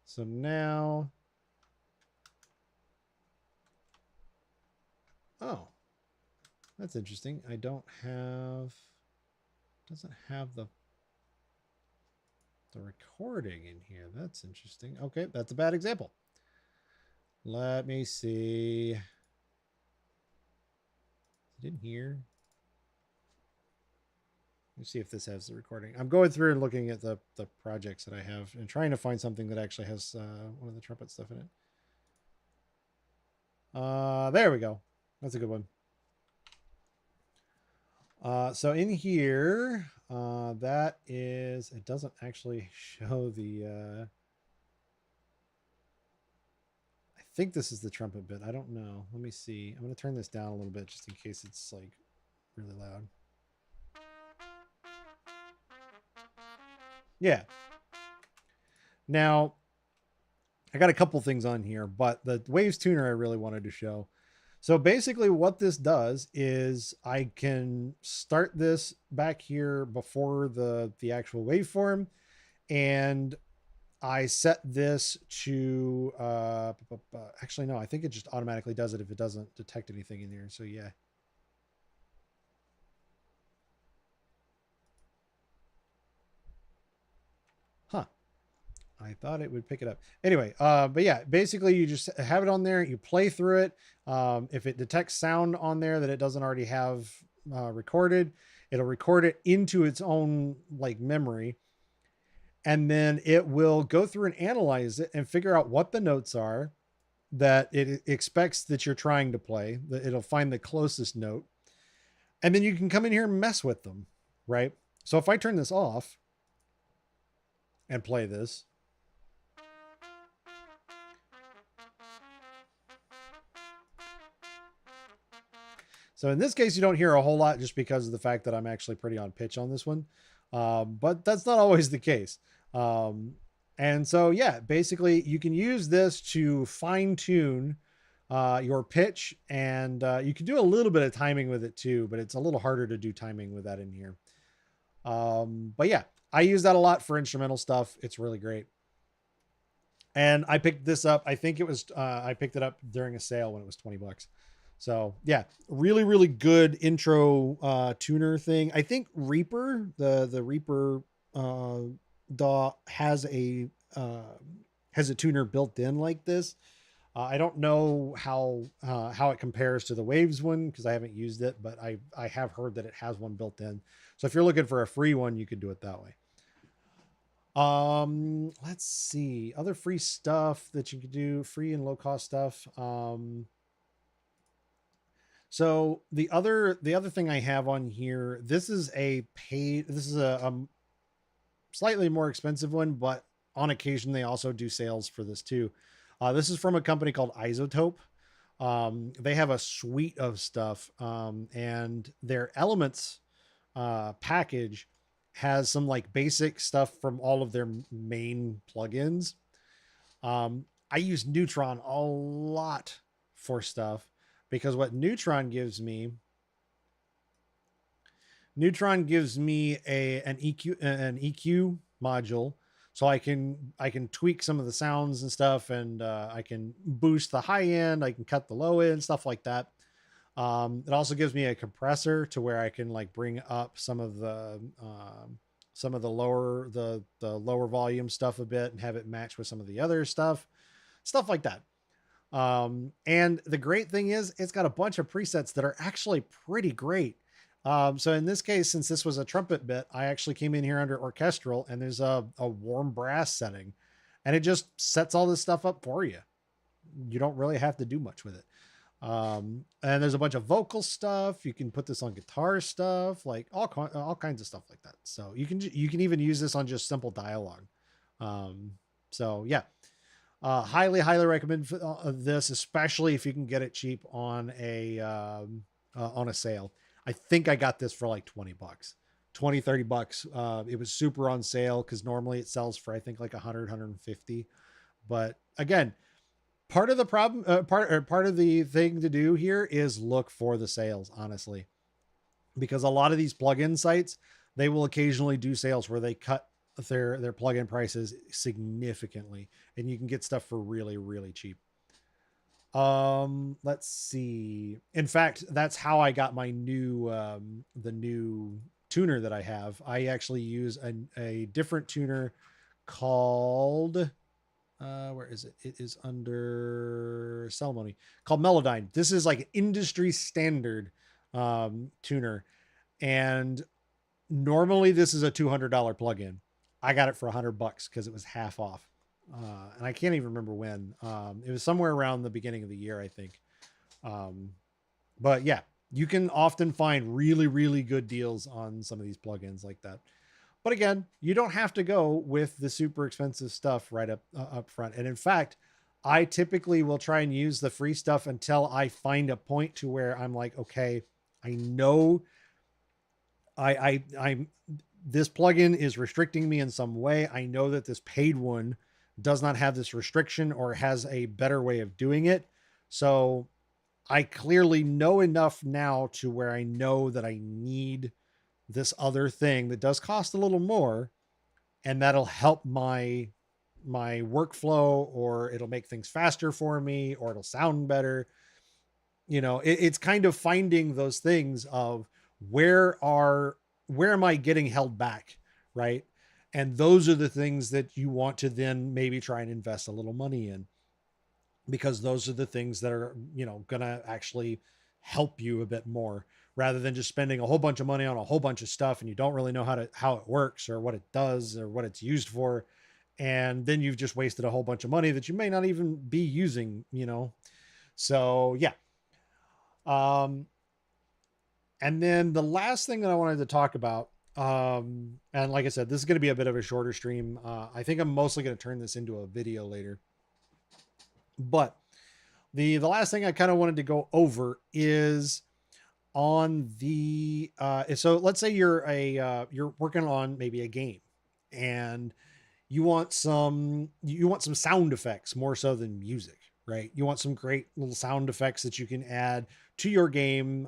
So now, oh, that's interesting. I don't have, doesn't have the recording in here. That's interesting. Okay, that's a bad example. Let me see. Is it in here? Let's see if this has the recording. I'm going through and looking at the projects that I have and trying to find something that actually has one of the trumpet stuff in it. There we go. That's a good one. So in here, that is, it doesn't actually show the, I think this is the trumpet bit. I don't know. Let me see. I'm going to turn this down a little bit just in case it's like really loud. Yeah. Now, I got a couple things on here, but the Waves tuner I really wanted to show. So basically what this does is I can start this back here before the actual waveform, and I set this to, actually, no, I think it just automatically does it if it doesn't detect anything in there. So yeah. Huh. I thought it would pick it up. Anyway, but yeah, basically you just have it on there, you play through it. If it detects sound on there that it doesn't already have recorded, it'll record it into its own like memory. And then it will go through and analyze it and figure out what the notes are that it expects that you're trying to play. It'll find the closest note. And then you can come in here and mess with them, right? So if I turn this off and play this, so in this case, you don't hear a whole lot just because of the fact that I'm actually pretty on pitch on this one. But that's not always the case. And so, yeah, basically you can use this to fine tune your pitch, and you can do a little bit of timing with it too, but it's a little harder to do timing with that in here. But yeah, I use that a lot for instrumental stuff. It's really great. And I picked this up. I think it was, I picked it up during a sale when it was 20 bucks. So yeah, really, really good intro tuner thing. I think Reaper, the Reaper DAW has a tuner built in like this. I don't know how it compares to the Waves one because I haven't used it, but I have heard that it has one built in. So if you're looking for a free one, you could do it that way. Let's see other free stuff that you could do, free and low cost stuff. So the other thing I have on here, this is a slightly more expensive one, but on occasion they also do sales for this too. This is from a company called Isotope. They have a suite of stuff, and their Elements package has some like basic stuff from all of their main plugins. I use Neutron a lot for stuff because what Neutron gives me an EQ module, so I can tweak some of the sounds and stuff, and I can boost the high end, I can cut the low end, stuff like that. It also gives me a compressor to where I can like bring up some of the lower volume stuff a bit and have it match with some of the other stuff. stuff like that. And the great thing is it's got a bunch of presets that are actually pretty great. So in this case, since this was a trumpet bit, I actually came in here under orchestral, and there's a warm brass setting, and it just sets all this stuff up for you. You don't really have to do much with it. And there's a bunch of vocal stuff. You can put this on guitar stuff, like all kinds of stuff like that. So you can even use this on just simple dialogue. So yeah, highly recommend this, especially if you can get it cheap on a sale. I think I got this for like 20 bucks, 20, 30 bucks. It was super on sale, because normally it sells for, I think, like 100, 150. But again, part of the problem, part of the thing to do here is look for the sales, honestly, because a lot of these plugin sites, they will occasionally do sales where they cut their plugin prices significantly, and you can get stuff for really, really cheap. Let's see. In fact, that's how I got my new, the new tuner that I have. I actually use a different tuner called, where is it? It is under Ceremony, called Melodyne. This is like an industry standard, tuner. And normally this is a $200 plugin. I got it for $100 because it was half off. And I can't even remember when. It was somewhere around the beginning of the year, I think. But yeah, you can often find really, really good deals on some of these plugins like that. But again, you don't have to go with the super expensive stuff right up front. And in fact, I typically will try and use the free stuff until I find a point to where I'm like, okay, I know I'm this plugin is restricting me in some way. I know that this paid one does not have this restriction or has a better way of doing it. So I clearly know enough now to where I know that I need this other thing that does cost a little more, and that'll help my workflow, or it'll make things faster for me, or it'll sound better. You know, it's kind of finding those things of where am I getting held back, right? And those are the things that you want to then maybe try and invest a little money in, because those are the things that are, you know, gonna actually help you a bit more, rather than just spending a whole bunch of money on a whole bunch of stuff and you don't really know how it works or what it does or what it's used for. And then you've just wasted a whole bunch of money that you may not even be using, you know? So yeah. And then the last thing that I wanted to talk about, and like I said, this is going to be a bit of a shorter stream. I think I'm mostly going to turn this into a video later. But the last thing I kind of wanted to go over is on the, so let's say you're working on maybe a game, and you want some sound effects more so than music, right? You want some great little sound effects that you can add to your game,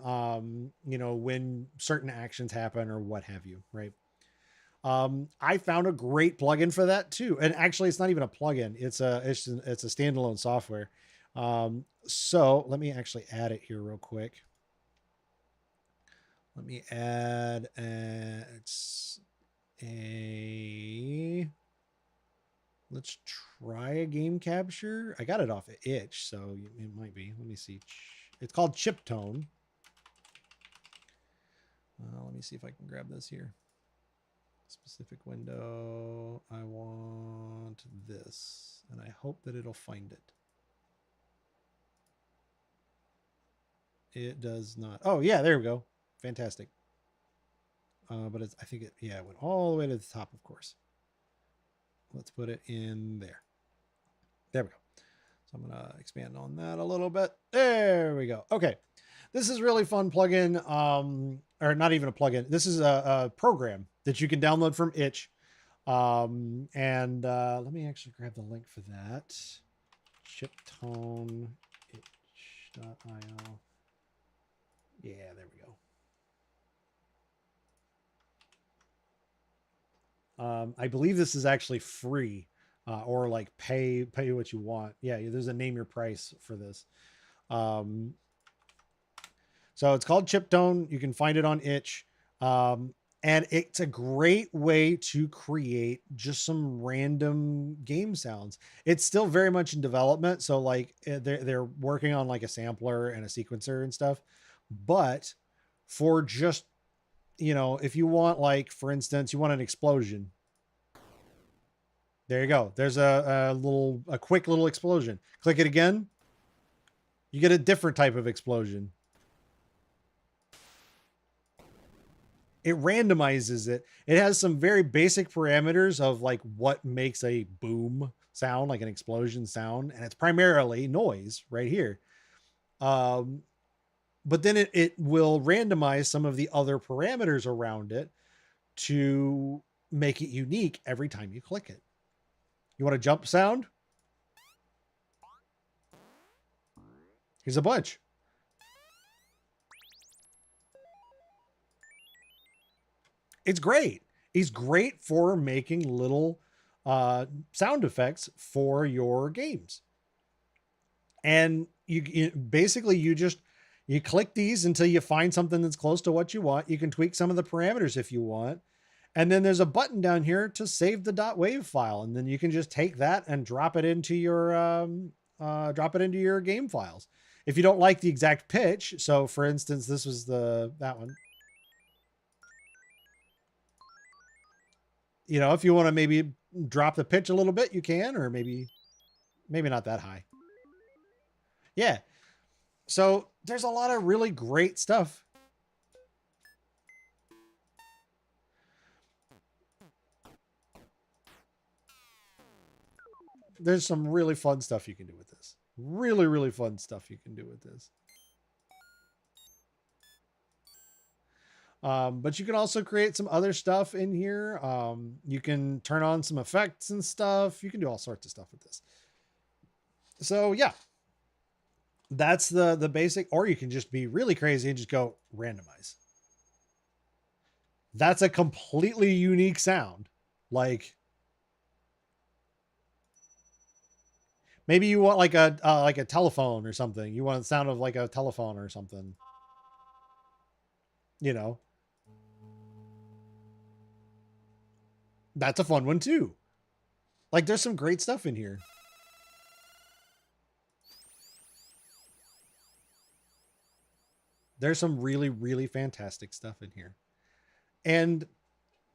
you know, when certain actions happen or what have you, right? I found a great plugin for that too. And actually it's not even a plugin. It's a standalone software. So let me actually add it here real quick. Let me add, let's try a game capture. I got it off of Itch, so it might be. Let me see. It's called Chiptone. Let me see if I can grab this here. Specific window. I want this, and I hope that it'll find it. It does not. Oh yeah, there we go. Fantastic. But I think it went all the way to the top, of course. Let's put it in there. There we go. So I'm going to expand on that a little bit. There we go. Okay. This is really fun plugin, or not even a plugin. This is a program that you can download from Itch. Let me actually grab the link for that. Chiptone itch.io. Yeah, there we go. I believe this is actually free, or like pay what you want. Yeah, there's a name your price for this. So it's called Chiptone. You can find it on Itch. And it's a great way to create just some random game sounds. It's still very much in development. So like they're working on like a sampler and a sequencer and stuff. But for just, if you want, like, for instance, you want an explosion. There you go. There's a quick little explosion. Click it again. You get a different type of explosion. It randomizes it. It has some very basic parameters of like what makes a boom sound, like an explosion sound, and it's primarily noise right here. But then it will randomize some of the other parameters around it to make it unique every time you click it. You want a jump sound? Here's a bunch. It's great. He's great for making little sound effects for your games. And you basically you click these until you find something that's close to what you want. You can tweak some of the parameters if you want. And then there's a button down here to save the .wav file. And then you can just take that and drop it into your game files. If you don't like the exact pitch, so for instance, this was that one. If you want to maybe drop the pitch a little bit, you can, or maybe not that high. Yeah. So there's a lot of really great stuff. There's some really fun stuff you can do with this. Really, really fun stuff you can do with this. But you can also create some other stuff in here. You can turn on some effects and stuff. You can do all sorts of stuff with this. So yeah, that's the basic, or you can just be really crazy and just go randomize. That's a completely unique sound. Like maybe you want like a telephone or something. You want the sound of like a telephone or something. That's a fun one too. Like there's some great stuff in here. There's some really, really fantastic stuff in here. And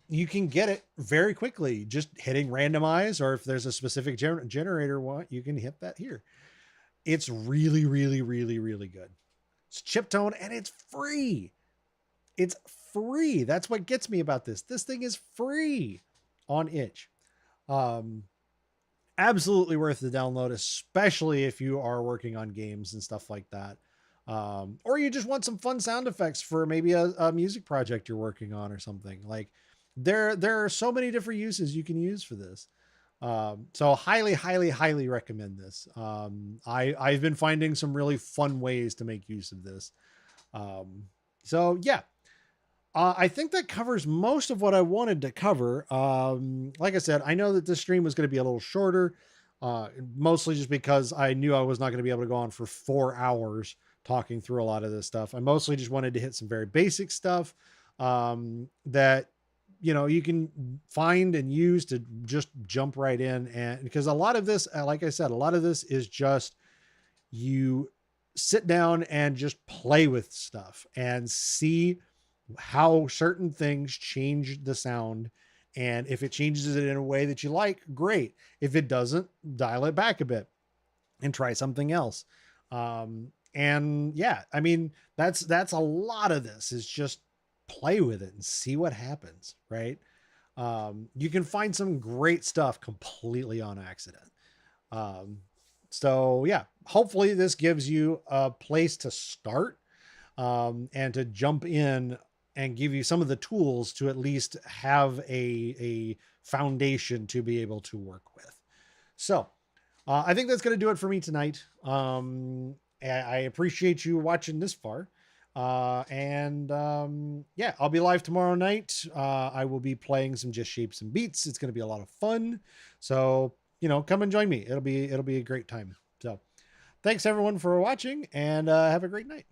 you can get it very quickly, just hitting randomize, or if there's a specific generator one, you can hit that here. It's really, really, really, really good. It's chiptone and it's free. It's free. That's what gets me about this. This thing is free on itch. Absolutely worth the download, especially if you are working on games and stuff like that. Or you just want some fun sound effects for maybe a music project you're working on or something. Like there are so many different uses you can use for this. So highly, highly, highly recommend this. I've been finding some really fun ways to make use of this. So yeah, I think that covers most of what I wanted to cover. Like I said, I know that this stream was going to be a little shorter, mostly just because I knew I was not going to be able to go on for 4 hours talking through a lot of this stuff. I mostly just wanted to hit some very basic stuff that, you can find and use to just jump right in. And because a lot of this, like I said, a lot of this is just you sit down and just play with stuff and see how certain things change the sound. And if it changes it in a way that you like, great. If it doesn't, dial it back a bit and try something else. And yeah, I mean, that's a lot of this is just play with it and see what happens. Right. You can find some great stuff completely on accident. So yeah, hopefully this gives you a place to start, and to jump in and give you some of the tools to at least have a foundation to be able to work with. So I think that's going to do it for me tonight. I appreciate you watching this far. Yeah, I'll be live tomorrow night. I will be playing some Just Shapes and Beats. It's going to be a lot of fun. So, come and join me. It'll be a great time. So thanks everyone for watching, and have a great night.